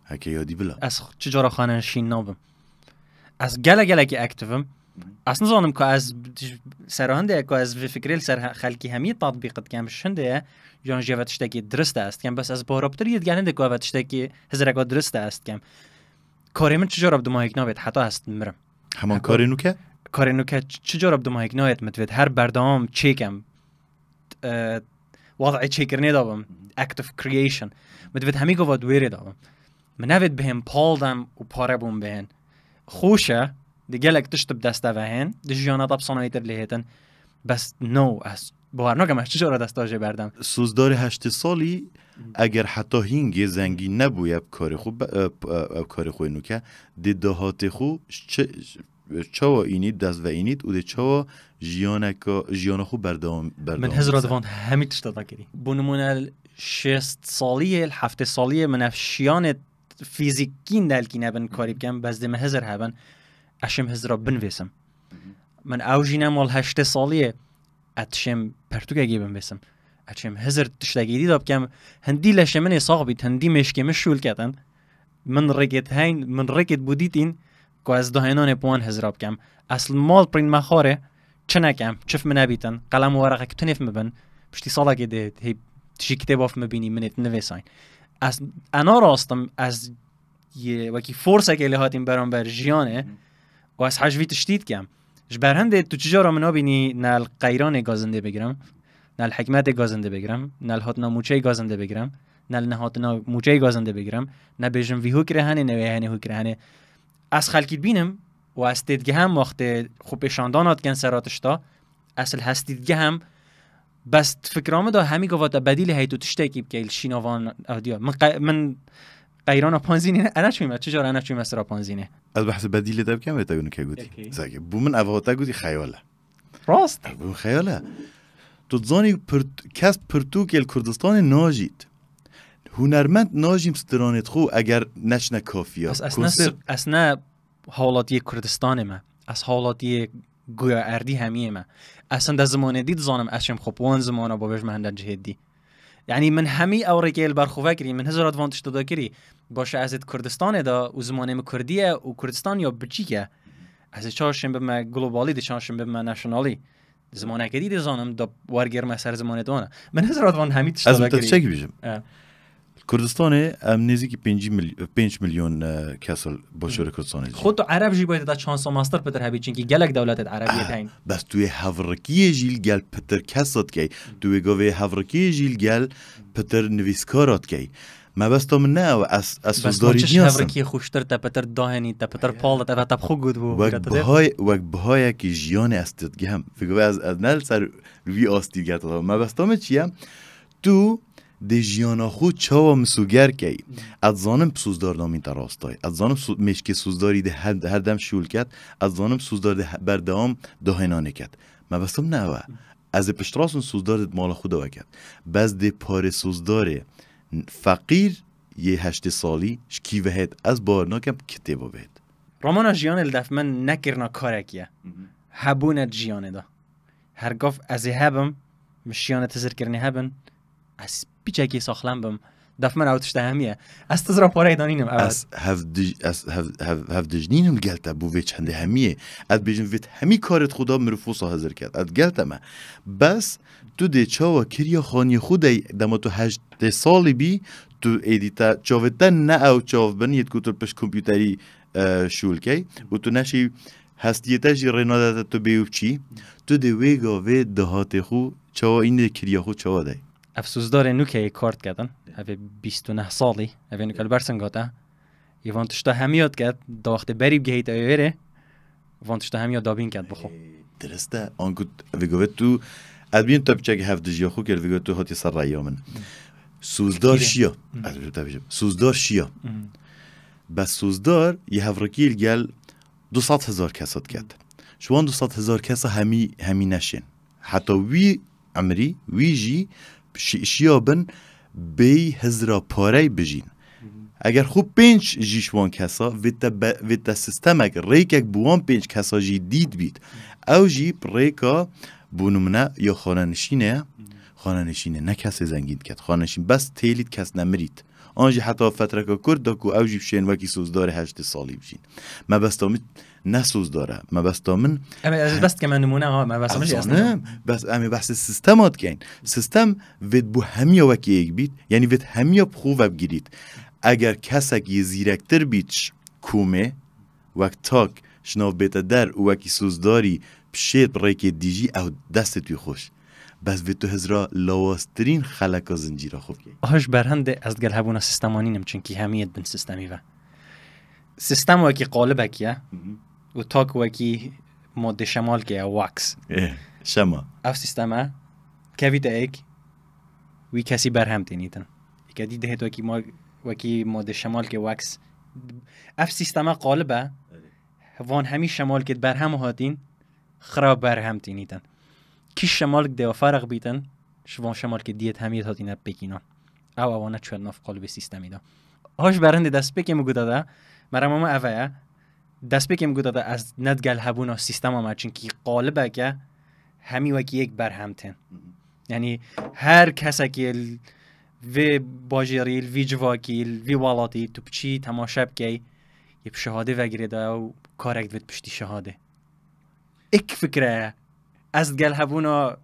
هکه یادی بلا از چجورا خانه نشین نابم از گله که اکتفم اصلا زانم که از سرهنده که از فکریل سر خلکی همی تطبیقت کم شنده جان جواتشته که درسته است کم بس از بارابطریت گلنده که واتشته که هزرگا درسته است کم کاری من چجورا بدو ماهیک نابید حتی هست مرم همان کاری نو که چجورا بدو ماهیک نابید متوید هر بردام چیکم وضعی چیکرنی دابم اکتف کریشن متوید همی گواد ویری دابم من نوید بهم پالدم و پاره بوم بهن خوشه دی گلک تشتب دسته وهن دی جیانا طب صنایتر لیهتن بس نو از باور نکم چجور دستاش بردم سوزدار 8 سالی اگر حتی هینگی زنگی نبوید کار خوب کار خوی نوکه دی دهات خو چاوا اینید دست و اینید و دی چاوا جیانا خو بردام من هزار دوان همی تشتا کردی بونمون 6 سالیه 7 سالیه من افشیان فیزیکین دلکی نبن کاری بکم بس دی هزار هبن اشم هزار بنویسم من اوجینم مال 8 سالیه اتشم پرتوگه گیبم بسم اتشم هزار تشتگیدی داب کم هندی لشمن ساق بیت هندی مشکی مشول کردن من رکت بودیتین که از دهنان پوان هزار کم اصل مال پرین مخاره چه نکم چف من بیتن قلم و ورقه کتنیف مبن پشتی سالا که ده هی تشی کتاب آف مبینی منت نویساین از انا راستم از یه وکی فرصه که لحاتیم برام بر جیانه و از حجوی تشتید کم جبرهنده تو چجورا منا بینی نال قیران گازنده بگیرم نال حکمت گازنده بگیرم نال هاتنا موچه گازنده بگیرم نال نهاتنا موچه گازنده بگیرم نه بیشم وی هوکره هنه نه وی هنه هوکره هنه از خلکید بینم و از دیدگه هم وقت خوب پیشاندانات کن سراتش تا اصل هستیدگه هم بس فکرامه دا همی گفت بدیل هیتو تشتکی بکیل شینوان اودیا من قیران پانزینه انا چویم چجور انا چویم سرا پانزینه از بحث بدیل دب کم بهتا گونو که گوتی زاگه بو من اوهاتا گوتی خیاله راست بو خیاله تو تزانی کس پرتوکل کردستان ناجید هنرمند ناجیم سترانت خو اگر نشنه کافیه اسنا حالاتی کردستان ما از حالاتی گویا اردی همیه ما اصلا در زمان دید زانم اشم خب وان زمانه با بهش مهندن جهدی یعنی من همی اورکیل برخواه کری من هزارات وانتش دادا کری باشه از کردستان دا و زمانه ما کردیه و کردستان یا بچیکه از چهارشن به ما گلوبالی دی چهارشن به ما نشنالی زمانه که دید زانم دا وارگر ما سر زمانه دانه من هزارات وان همی تش دادا کری از چه بیشم کردستان نزدیک 5 میلیون کسل باشور کردستان خود تو عرب جی باید دا چانس ماستر پتر هبی چون که گلک دولت عربیه تاین بس توی هفرکی جیل گل پتر کسات کی توی گوی هفرکی جیل گل پتر نویسکارات کی ما بس تو من نه از سوزداری نیستم بس هفرکی خوشتر تا پتر دهنی تا پتر پال تا تا خو گود بو وقت بهای کی جیان استدگی هم فکر از نل سر وی آستیگات ما بس تو چیه تو دی جیانا خود چاوا مسوگر کی از زانم سوزدار نامین تراستای از زانم مشکی سوزداری ده هر دم شول کرد از زانم سوزدار ده بردام دهنانه کرد ما بسم نه از پشتراسون سوزدار مال خود وکرد بس دی پاره سوزدار فقیر یه 8 سالی شکی وحد از بارنا کم کتابو بهد رمان جیان الدف من نکرنا کارکیه هبونه جیانه دا هرگاف از هبم مشیانه تزر کرنی هبن از بیچکی ساخلم بم دف من اوتش همیه از تزرا پاره دانینم از هف دجنینم گلتا بو وی چنده همیه از بیجن ویت همی کارت خدا مرفوسا حاضر کرد از گلتا ما بس تو دی چاوا کریا خانی خودی دما تو 8 سالی بی تو ایدیتا چاوتا نه او چاو بن یت کوتر پش کامپیوتری شول کی و تو نشی هستیتا جی رنادا تو بیوب چی تو دی ویگا وی دهات خو چاوا این کریا خو چاوا دی افسوزدار نوکه کارت کردن اوه 29 سالی اوه نکل برسن گاته یوانتشتا همیاد کرد دا وقت بریب گهیت اویره وانتشتا همیاد دابین کرد بخو درسته آنکو ویگوه تو ادبین تا بچه که هفته جیا خو کرد ویگوه تو هاتی سر رایی آمن سوزدار شیا سوزدار شیا بس سوزدار یه هفرکیل گل 200,000 کسات کرد شوان 200,000 کسا همی نشین حتی وی عمری وی جی شیابن بی هزرا پاره بجین اگر خوب 5 جیشوان کسا ویتا سیستمک ریکک بوان 5 کسا جی دید بید او جی ریکا بونمنه یا خانه نشینه نه کسی زنگین کرد خانه نشین بس تیلید کس نمرید آنجی حتی فتره که کرد داکو او جی بشین وکی سوزدار 8 سالی بشین ما بس تامید نسوز داره ما بس تامن از بس که من نمونه ها ما بس نه بس امی بحث سیستمات کین سیستم وید بو همیا وکی ایک بیت یعنی وید همیا بخو وب گیرید اگر کسک یه زیرکتر بیتش کومه وقت تاک شناف بیت در او وکی سوزداری بشید ریک دیجی او دست توی خوش بس وید تو هزرا لواسترین خلقا زنجیرا خوب کی آهش برهنده از گل هبونا سیستمانینم چونکی همیت بن سیستمی و سیستم وکی قالب کیه و تاک وکی ماده شمال که واکس شما اف سیستمه كافيتا ايك وي كاسي برهم تنيتن كدي دهت وكي مود الشمال كي واكس اف سيستما قالبه وان همي شمال كي برهم هاتين خراب برهم تنيتن كي شمال ده فرق بيتن شوان شمال كي ديت همي هاتين بكينا او اوانا چون ناف قالب سیستمی دا هاش برنده دست بکیم گودا دا مرا ماما اوه دست بکیم گودا دا از ندگل هبونا سیستم ما چونکی قالبه که همی وکی یک برهمتن یعنی هر کسی که وی باجریل وی جواکیل وی والاتی تو بچی تماشا بکی یه شهاده وگیره دا و کارک دوید پشتی شهاده ایک فکره از گل هبونا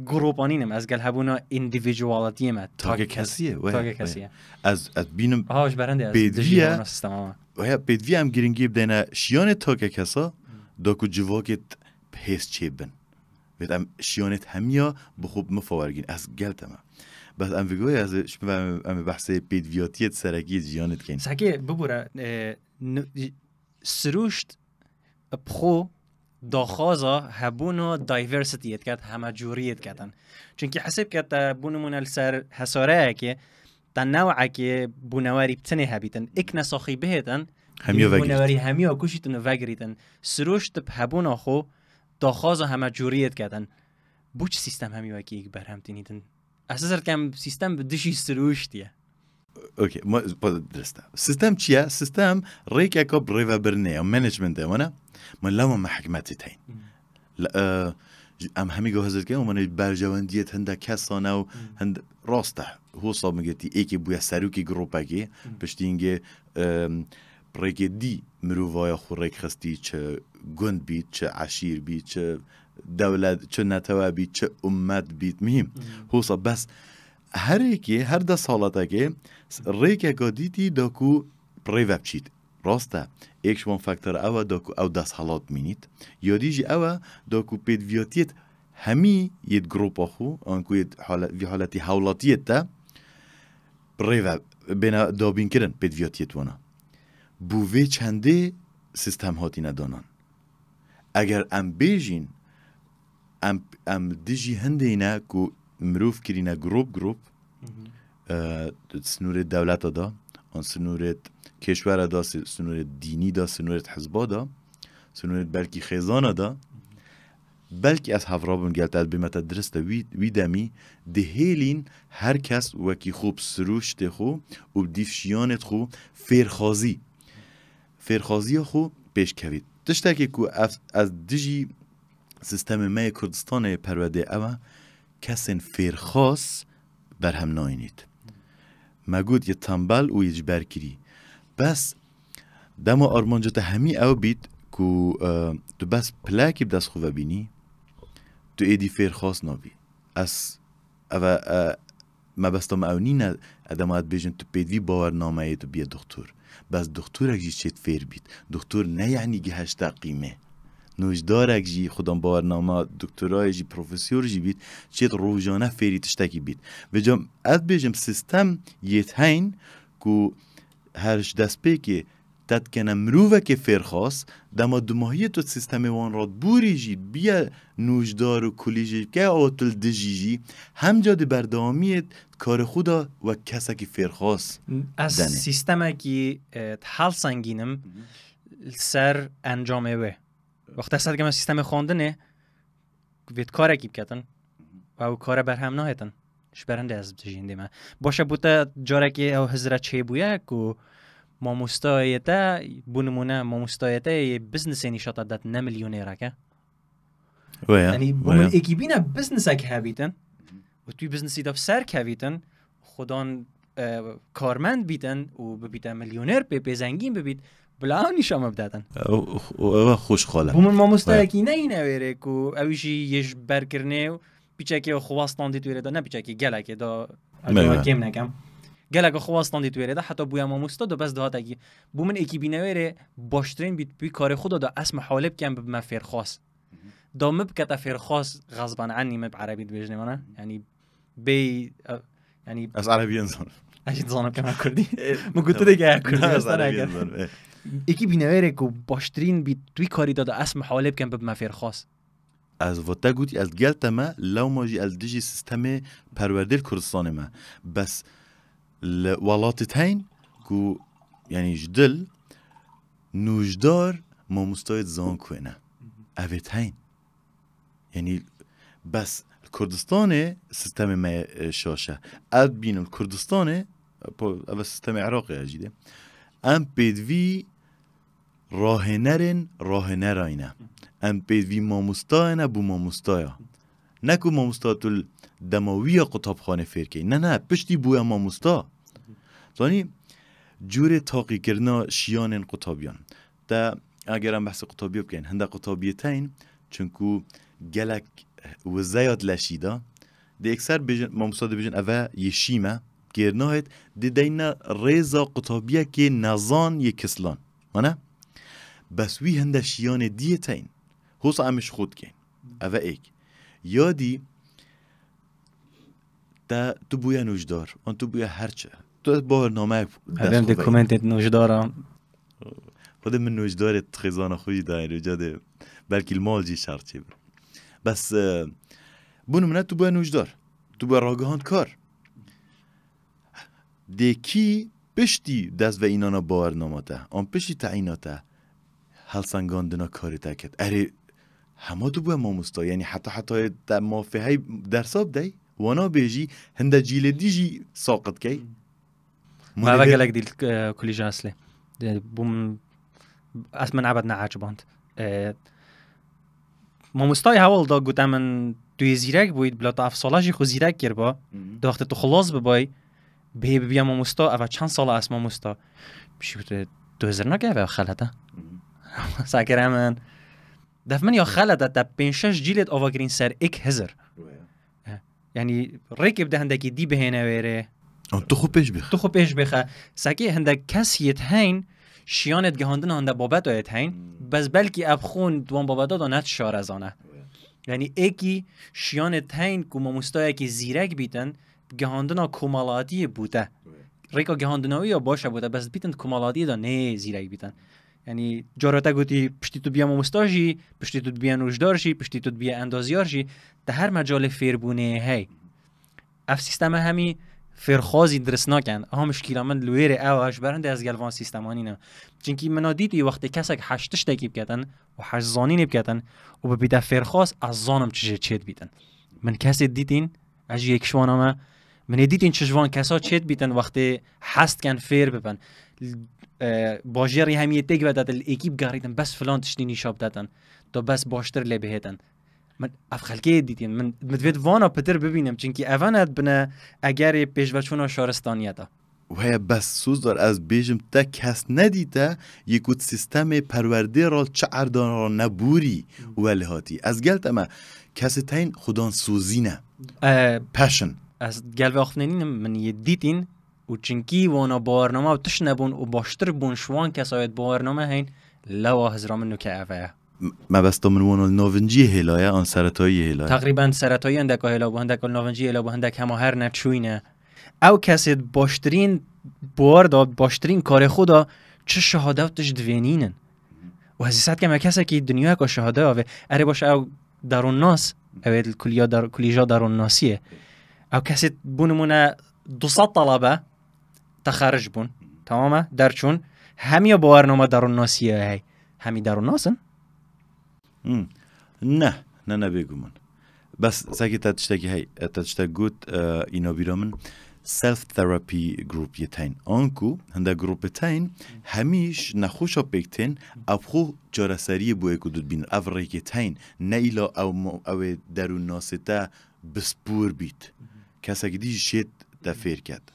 گروپانینم از گل هبونا اندیویدوالیتی ما تاگ کسیه از بینم هاش برنده از دژیه سیستم و بدوی هم گرینگی بدنه شیان تاگ کسا داکو جواکت پیس چیبن ام شیانت همیا بخوب مفاورگین از گل تمام بس ام ویگوی از ام بحث بدویاتیت سرگی جیانت کن ساکی ببوره سروشت بخو داخازا هبونو دایورسیتیت کرد همه جوریت کردن چونکی حسب کرد بونمون السر حساره که تا نوعه که بونواری بتنه هبیتن اک نساخی بهتن بونواری همیا کشیتن وگریتن سروشت هبونا خو داخازا همه جوریت کردن بوچ سیستم همیا که یک برهم تینیدن اساسا کم سیستم بدشی سروشتیه اوکی ما درسته سیستم چیه سیستم ریک اکا بریو برنه و منیجمنت وانا من لما محکمتی تین ام همی گوه هزار که من برجواندیت هنده کسانه و هند راسته هو صاب مگتی ایکی بویا سروکی گروپه که پشتی اینگه ریک دی مروفای خو ریک خستی چه گند بید چه عشیر بید چه دولت چه نتوه بید چه امت بید مهم هو صاب بس هر ایکی هر ده سالته که ریک اکا دیتی داکو پریو بچید راسته ایک شما فاکتور اوه داکو او دست حالات مینید یادیجی اوه داکو پیدویاتیت همی ید گروپا خو آنکو ید حالتی حولاتیت تا بریو بینا دابین کرن پیدویاتیت وانا بووی چنده سیستم هاتی ندانان اگر ام بیجین ام دیجی هنده اینا که مروف کرینه گروپ سنور دولت دا آن سنورت کشور دا سنورت دینی دا سنورت حزبا دا سنورت بلکی خیزان دا بلکی از هفرابون گلتد بیمت درسته وی دمی دهیلین هر کس وکی خوب سروشت خو و دیفشیانت خو فیرخازی خو پیش کوید تشتا که از دیجی سیستم مای کردستان پرورده اوه کسین فیرخاص بر هم ناینید مگود یه تنبل و یه جبر کری بس دما آرمانجات همی او بید که تو بس پلاکی بدست خواه بینی تو ایدی فیرخاص نابی از ما بستم او نینه ادامات بیجن تو پیدوی باورنامه تو بیا دکتر بس دکتر اگه چیت فیر بید دکتر نه یعنی گه هشتا قیمه نوجدارک جی خودم باورنامه دکترای جی پروفسور جی بید چیت روزانه فیری تشتکی بید و جام اد بیجم سیستم یت هین که هرش دست پی که تد کنه مروفه که فیرخواست دما دماهی تو سیستم وان راد بوری جی بیا نوجدار و کلی جی که آتل دجی جی هم جاد بردامیت کار خودا و کسا که فیرخواست از سیستم که حال سنگینم سر انجامه وی وقتی اصلا که من سیستم خواندنه وید کار اکیب کتن و او کار برهم نهیتن اش برنده از جینده من باشه بوده جاره که او حضرت چه بویه که ما مستایته بونمونه ما مستایته یه بزنس نیشات داد 9 میلیونیره که یعنی بومن اکیبینه بزنس اک هبیتن و توی بزنسی داف سر کویتن خودان کارمند بیتن و ببیتن میلیونر به زنگین ببیت بلا نیشام بدادن او خوش خاله بومن ما مستایکی نه اینه ویره که اویشی یش برکرنه و پیچه که خواستان دیت ویره دا نه پیچه که گله که دا کم نکم گله که خواستان دیت ویره دا حتی بویا ما مستاد و بس دهات اگی بومن اکی بینه ویره باشترین بیت بی کار خدا دا اسم حالب کم به مفیر خاص دا مبکت فیر خاص غصبان عنی مب عربی بجنه منه یعنی بی یعنی از عربی انسان اشید زانم که من کردی مگوتو دیگه کردی از عربی انسان اکی بینه ویره که باشترین بیت توی کاری دا اسم حالب کم به مفیر خاص از وقتا گویی از گلت ما لو ماجی از دیجی سیستم پرورده کردستان ما بس ولات تین کو یعنی جدل نوجدار ما مستعد زان کنه اوه تین یعنی بس کردستان سیستم ما شاشه اد بین کردستان اوه سیستم عراقی اجیده ام پیدوی راه نرینه ام پیدوی ماموستاینا بو ماموستایا نکو ماموستا تل دماوی قطاب خانه فرکی نه پشتی بوی ماموستا زانی جور تاقی کرنا شیان قطابیان تا اگر هم بحث قطابی بکنین هنده قطابیتین چونکو گلک وزایات لشیده ده اکثر ماموستا ده بیجن اوه یشیمه کرناهت ده دینا ریزا قطابیه که نزان یک کسلان مانه بس وی هنده شیان دیتین حوص عمش خود کن اوه ایک یادی تا تو بویا نوجدار آن تو بویا هرچه تو باورنامه هدم ده کومنتت نوجدارم خود من نوجدار خیزان خوشی دایر جاده بلکه المال جی شرط چه بس بونو منه تو بویا نوجدار تو بویا راگهان کار ده کی پشتی دست و اینانا باورنامه آن پشتی تعیناته هل سنگاندنا کاری تاکد اره همه دو بویا ماموستا یعنی حتی در مافهی درساب دی وانا بیجی هنده جیل دیجی ساقط کی ما بقولك دي كل جاسله بوم اسمن عبدنا عجباند ما مستای حوال دا گوتم من توی زیرک بوید بلا تا افصالاجی خو زیرک گر با دو وقت تو خلاص ببای به بیا ما مستا اول چند سال اسما مستا بشی بوده 2000 نگه و خلطه ساکر من دف من یا خلطه تا 5-6 جیلت آواگرین سر اک هزر یعنی ریک بده هندکی دی بهینه ویره تو خوب پیش بخه ساکی هندک کسیت هین شیانت گهاندن هنده بابت آیت هین بس بلکی ابخون دوان بابت دا نت شارزانه یعنی ایکی شیانت هین که مستایی که زیرک بیتن گهاندن کمالاتی بوده ریکا گهاندناوی یا باشه بوده بس بیتن کمالاتی دا نه زیرک بیتن یعنی جاراتا گوتی پشتی تو بیا مستاجی پشتی تو بیا نوجدارشی پشتی تو بیا اندازیارشی ده هر مجال فیربونه هی اف سیستم همی فرخازی درست نکن اها مشکل من لویر اوش برنده از گلوان سیستمانی نه چونکی من دیدی وقتی کسک 8 تکیب کردن و 8 زانین کردن و به بیده فرخاز از زانم چید بیتن من کسی دیدین از یک شوانم من دیدین چجوان کسا چید بیتن وقتی هست کن فیر ببن باجری همیه تک بدد الاکیب گاریدن بس فلان تشتی نیشاب دادن تو بس باشتر لی بهتن من افخلکه دیدین من مدوید وانا پتر ببینم چونکی اوانت بنا اگر پیشوچونا شارستانیه دا و بس سوز دار از بیجم تا کس ندیده یکوت سیستم پرورده را چه اردان را نبوری ولی هاتی از گلت اما کسی تین خودان سوزینه پشن از گلو آخفنینین من یه دیدین و چونکی وانا باورنامه و تش نبون و باشتر بون شوان کسایت باورنامه هین لوا هزرام نوکه اوه ما بس من وانا ناونجی هلایه آن سرطایی هلایه تقریبا سرطایی هندک هلا و هندک ناونجی هلا و هندک همه هر نچوینه او کسی باشترین باردا باشترین کار خدا چه شهادتش دوینینن و حسیست که ما کسی که دنیا که شهاده آوه اره باشه او درون ناس او کلیجا درون ناسیه او کسی بونمونه 200 طلبه تخرج بون تمامه درچون همی باورنامه درون ناسیه هی همی درون ناسن نه بگو من بس ساکی تشتاکی هی تشتاک گوت اینا بیرامن سلف تراپی گروپ یتین آنکو هنده گروپ تین همیش نخوشا بکتین افخو جارسری بوی کدود بین افریقی تین نه ایلا او درون ناسته بسپور بیت کسا که دیش شید تفیر کرد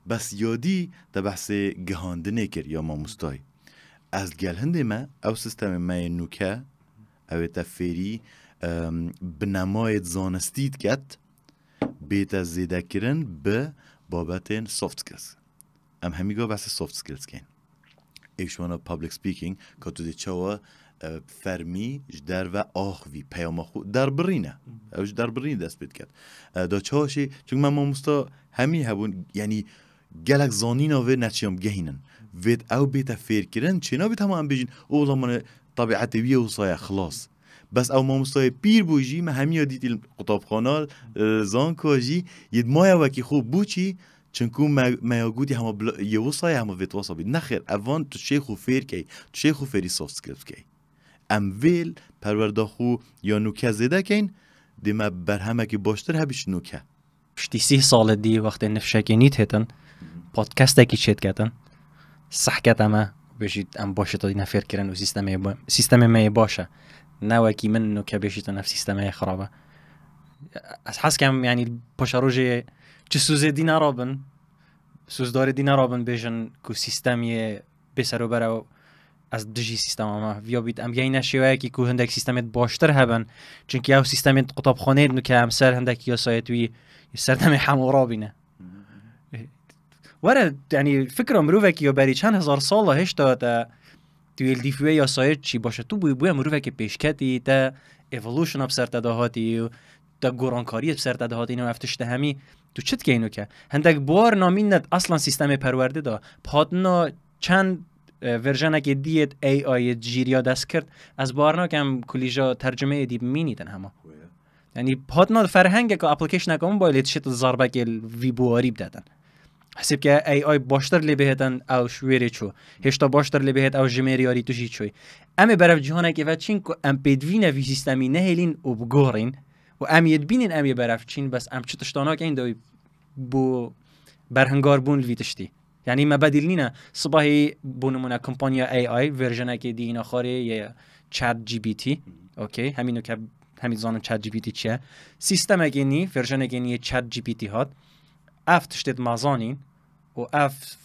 بس یادی تا بحث گهاندنه کر یا ما مستای از گل هنده ما او سیستم ما نوکه او تفیری بنمایت زانستید کد بیت زیده کرن به بابت سافت سکلز ام همیگا بحث سافت سکلز کن ایشوانا پابلیک سپیکینگ که تو دی چوا فرمی در و آخوی پیام خو در برینه اوش در برین دست بید کرد دا چواشی چون من ماموستا همی هبون یعنی گلک زانینا و نچیم گهینن وید او بیتا فیر کرن چینا بیتا ما هم بجین اولا من طبیعت ویه و سایه خلاص بس او مامۆستای پیر بووژی مە هەمیە دیتی قوتابخانە زانکۆژی یت مایە وەکی خوب بووچی چونکو مەیاگوتی هەمە یەوەسای هەمە vێت وەسە بیت نەخێر ئەڤان تو شێخ و فێرکەی تو شێخ و فێری سۆفت سکیلزکەی ئەم وێل پەروەردەخ و یا نوکە زێدەکەین دێمە بەرهەمێکی باشتر هەبیش نوکە پشتی 30 ساڵە دی وەختێ نفشەکێنیت هێتن پۆدکاستێکی چێتکەتن سەحکەت ئەمە بێژیت ئەم باشێتەوەی نەفێرکردن و سیستەمێ مەیە باشە ناوەکی من نوکە بێژیتە نەف سیستەمەیە خراپە ئەس حەزکەم ینی پۆشە ڕۆژێ چ سوزێ دی ناڕابن سوزدارێ دی ناڕابن بێژن کو سیستەمیە بێسەرۆبەرە و ئەس دژی سیستەمەمە ڤیا بیت ئەم گەینە شێوەیەکی کو هەندێک سیستەمێت باشتر هەبن چونکی ئەو سیستەمێت قوتابخانەیە نوکە ئەم سەر هەندێک یاسایەتوی سەردەمی هەموو ڕابینە وەرە ینی فکرە مرۆڤێکی یۆبەری چەند هزار ساڵە هێشتا توی دیفوێ یاسایەت چی باشە تو بووە مرۆڤێکی پێشکەتی تە ئێڤۆلوشنە بسەرتە داهاتی و تە گۆڕانکاریت بسەرتە داهاتینەوە ئەفتشتە هەمی تو چت کەینوکە هەندێک بوار نامینەت ئەسڵان سیستەمی پەروەردەدا پاتنا چەند ڤێرژەنێکی دیت AI ژیریا دەست کرد ئەس بار ناکەم کولیژە تەرجمەیە دی بمینیتن هەمە ینی پاتنا فەرهەنگێک و ئەپلیکیشنێکە موبایلێت شێت زاربەکێ ڤیبواری بدەتن حسب که AI باشتر لی بهتن او شویری چو هشتا باشتر لی بهت او ژمێریاری توشی چوی امی برف جهانێکی و چین که ام پیدوینە وی سیستمی نهێلین و بگۆڕین و ام یدبینین امی برف چین بس ام چ تشتاناک این دوی بو برهنگار بون وی تشتی یعنی ما بدیل نینە سباهی بونمونه کمپانیا AI ورژنێکی دینا خاره یا چات GPT اوکی همینو که همین زانم چات GPT چیه سیستمێکی نی ورژنێکی نی چات GPT هات اف تشتت مازانین و اف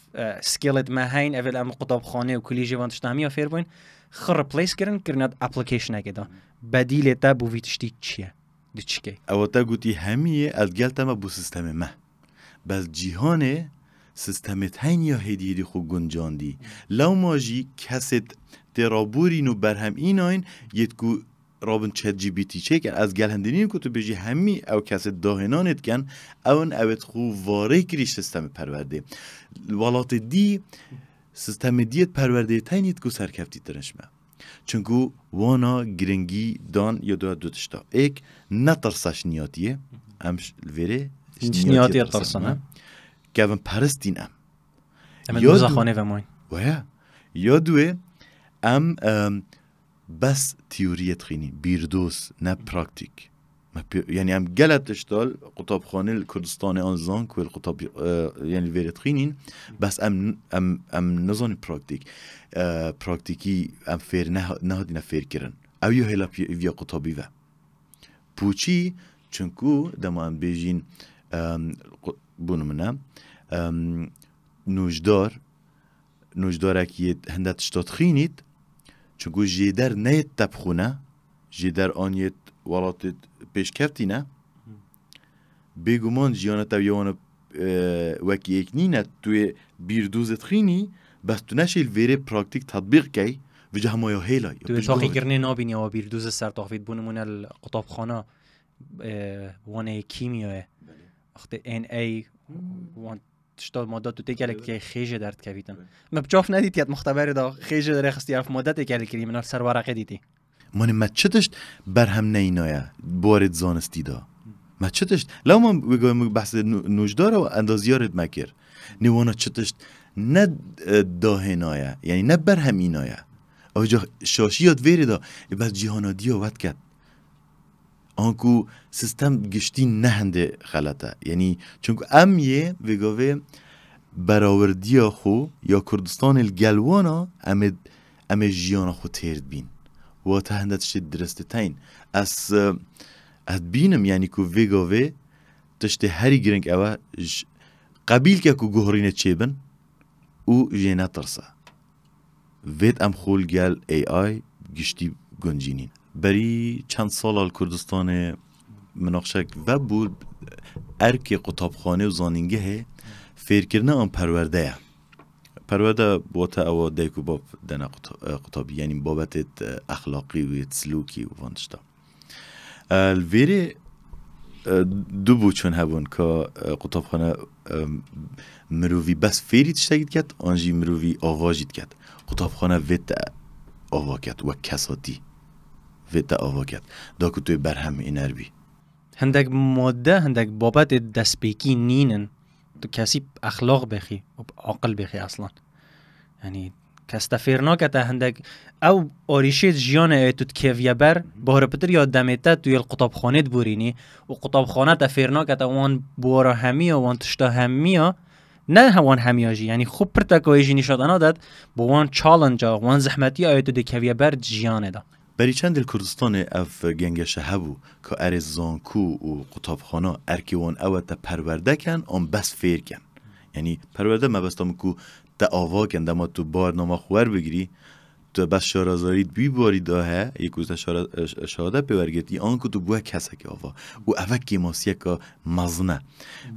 سکیلت مهین اول ام قطابخانه و کلیجی وان تشتامی افیر بوین خر ریپلیس کردن اپلیکیشن اگه دا بدیل تا بو ویتشتی چیه دی چیه او تا گوتی همیه از گلت ما بو سیستم ما بس جهان سیستم تینیا هدیه خو گنجاندی لو ماجی کست ترابوری نو برهم ایناین یتکو رابن چت جی بی تی چک از گل هندینی کو تو بجی همی او کس داهنانت کن اون اوت خو واره کریش سیستم پرورده ولات دی سیستم دیت پرورده تینیت کو سرکفتی ترنشمه چونکو وانا گرنگی دان یا دو تشتا ایک نترسش نیاتیه امش الویره نیاتیه ترسانه که اون پرستین ام دوزا خانه و موین یا دوه ام بس تیوریت خینی بیردوس نه پراکتیک یعنی ام گلت تشتال قطابخانه کردستان آنزان که القطاب یعنی ویرت خینین بس ام نزانی پراکتیکی ام فیر نهادی نفیر کرن او یو هلا ویا قطابی و پوچی چونکو دما ام بیجین بونمنا نوجدار اکیت هندت تشتات خینید چونکو جیدر نیت تبخونه جیدر آنیت ولاتت پیشکفتینه بگومان جیانت و یوانه وکی اکنینه توی بیردوزت خینی بس تو نشیل ویره پراکتیک تطبیق کی وجه همایا هیلا توی تاقی گرنه نابینی و بیردوز سر تاقفید بونمون القطابخانه وانه کیمیاه وقت NA وان تشتاد مادات تو تیکل که خیجه درد کویدن ما بچاف ندیدی ات مختبر دا خیجه در خستی اف مادت تیکل کردی من سر ورقه دیدی من ما چتشت برهم نینایا بارد زانستی دا ما چتشت لو ما بگویم بحث نوجدار و اندازیارت مکر نیوانا چتشت نه داهنایا یعنی نه برهم اینایا آجا شاشیات ویری دا بس جهانا دیا ود کد آنکو سیستم گشتی نهنده خلطه یعنی چونکو امیه وگاوه براوردیا خو یا کردستان الگلوانا امه جیانا خو تیرد بین و تا هنده تشت درسته تین از بینم یعنی که وگاوه تشت هری گرنگ اوه قبیل که که گوهرینه چه بن او جینه ترسه وید ام خول گل AI گشتی گنجینین بری چند سال کردستان مناقشه و بود ارک قطابخانه و زانینگه فکر آن پرورده بوتا او دیکو باب دنا قطابی یعنی بابت اخلاقی و سلوکی و وانشتا الویره دو بود چون هبون که قطابخانه مروی بس فیری تشتگید کرد آنجی مروی آواجید کرد قطابخانه ویت آوا کرد و کساتی ویت آوا کرد دا که توی برهم اینر بی هندک ماده هندک بابت دستپیکی نینن تو کسی اخلاق بخی و عقل بخی اصلا یعنی کستا فیرنا که تا هندک او آریشید جیانه تو تکیویه بر باره پتر یا دمیته توی القطاب خانت بورینی و قطاب خانه تا فیرنا که تا وان بوارا همیا وان تشتا همیا نه هوان همیا جی یعنی خوب پرتکوی جی نشادانا داد با وان چالنجا وان زحمتی آیتو دکیویه بر جیانه دا بری چند کردستان اف گنگش هبو که ارز زانکو و قطابخانه ارکیوان او تا پرورده کن آن بس فیر کن یعنی پرورده مبستم که تا آوا کن دما تو بارنامه خوار بگیری تو بس شارازارید بی باری داهه یک روز شهاده پیورگیتی آن که تو بوه کسه که آوا و اوه که ماسیه که مزنه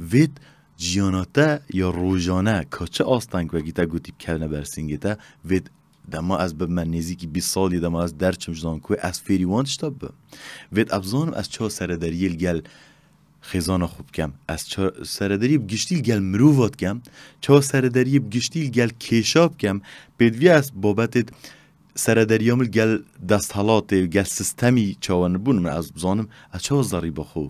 وید جیاناته یا روزانه که چه آستانک و گیتا گوتیب کرنه برسینگیتا وید دما از به من نزدیکی 20 سالی دما از درچم زانکوی از فریوان شتاب وید ابزانم از چه سردریل گل خزانه خوب کم از چه سردری بگشتیل گل مرووات کم چه سردری بگشتیل گل کیشاب کم بدوی از بابت سردریامل گل دستحالات گل سیستمی چوان بون من از بزانم از چه ضریبه خو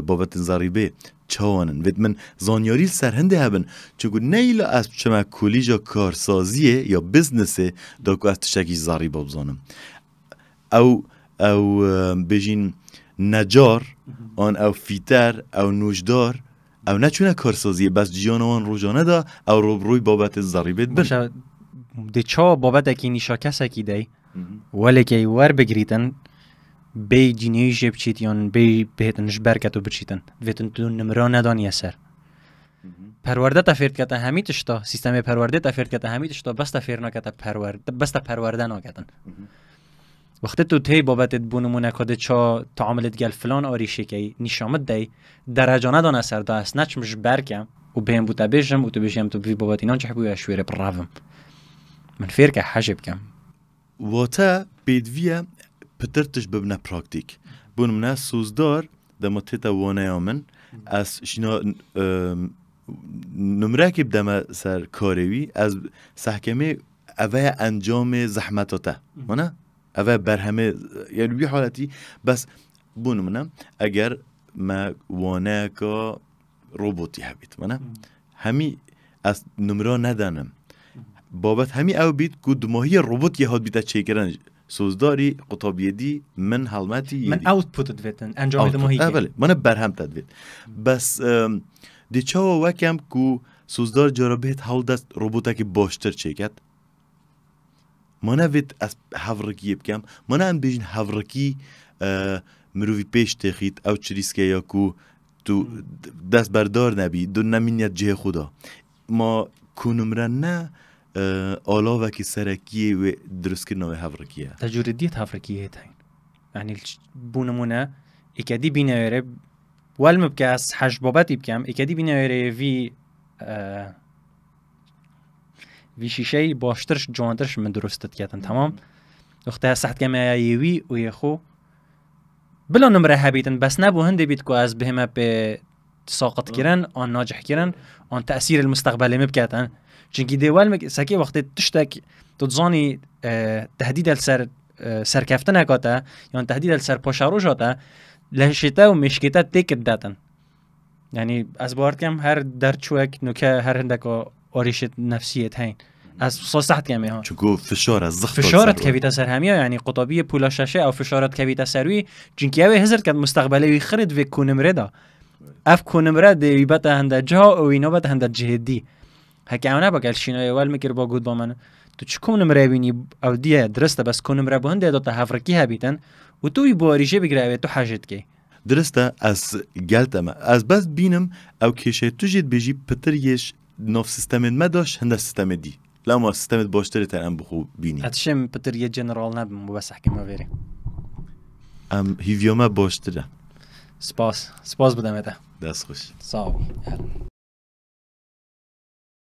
بابت ضریبه چوانن وید من زانیاری سرهنده هبن چگو نیلا از چما کولیجا کارسازیه یا بزنسه دا که از تشکی ضریبه بزانم او بجین نجار آن او فیتر او نوشدار او نچونه کارسازیه بس جیانوان روزانه دا او روی بابت ضریبه بن ده چا بابت اکی نیشا کس اکی دی ولی که ور بگریتن بی جینیجی بچیتیان بی بهتنش برکتو بچیتن ویتن تو نمران ندانی اثر پرورده تفرد کتا همیتش تا سیستم پرورده تفرد کتا همیتش تا بس تفرد نکتا پرورده بس پرورده نکتن وقتی تو تی بابت بونمونه کده چا تعاملت گل فلان آریشه که نشامت دی درجه ندان اثر دا است نچمش برکم و بهم بوتا بیشم و تو بیشم تو بی بابت اینان چه حبوی اشویر برافم من فیر که حجب کم واتا بیدویه پترتش ببنه پراکتیک بونمونه سوزدار دما تیتا وانه آمن از شینا نمره که بدم سر کاروی از سحکمه اوه انجام زحمتاته منه اوه برهمه یعنی بی حالتی بس بونمونه اگر ما وانه که روبوتی هبید منه همی از نمره ندانم بابت همی او بید که دماهی روبوت یه هاد بیده چه کرن سوزداری قطابیدی من حلمتی من اوتپوت دویتن انجام دماهی که بله من برهم تدوید بس دی چاوا وکم که سوزدار جرابهت حال دست روبوتا که باشتر چه کد من وید از حورکی بکم من هم بیشن حورکی مروی پیش تخید او چریسکه یا که تو دست بردار نبی دو نمینیت جه خدا ما کنمرن نه آلا وکی سرکیه و درست کرنه حورکیه تجربیت حورکیه تاین یعنی بونمونه اکدی بینه والم بکه از حجبابتی بکم اکدی بینه وی شیشه باشترش جوانترش من درستت کردن تمام وقتی سخت کمه یوی و یخو بلا نمره هبیتن بس نبو هنده بیت که از بهمه به ساقط کرن آن ناجح کرن آن تأثیر المستقبلی مبکتن چونکی دیوال سکی وقتی تشتک تزانی تهدید السر سرکفتن اکاته یا تهدید السر پاشاروش آته لحشته و مشکته تکت داتن یعنی از بارد کم هر درچوک نوکه هر هندک آریشت نفسیت هین از صحت کمی ها چونکو فشار از زخت فشارت کویتا سر همیا یعنی قطابی پولا ششه او فشارت کویتا سروی چونکی اوی هزار کد مستقبلی خرد و کنمره دا اف کنمره دی بات هنده جا و اینا بات هنده جهدی هکی اونه با گلشینای اول میکر با گود با من تو چه کنمره بینی او دیه درسته بس کنمره با هنده داتا هفرکی هبیتن و توی با آریشه بگره تو حاجت کی درسته از گلتم از بس بینم او کشه تو جد بجی پتر یش ناف سیستمت ما داشت هنده سیستم دی لما سیستمت باشتره تر ام بخو بینی اتشم پتر یه جنرال نبم بس حکمه بری ام هیویوما باشتره سپاس بودم اده دست خوش صاحبی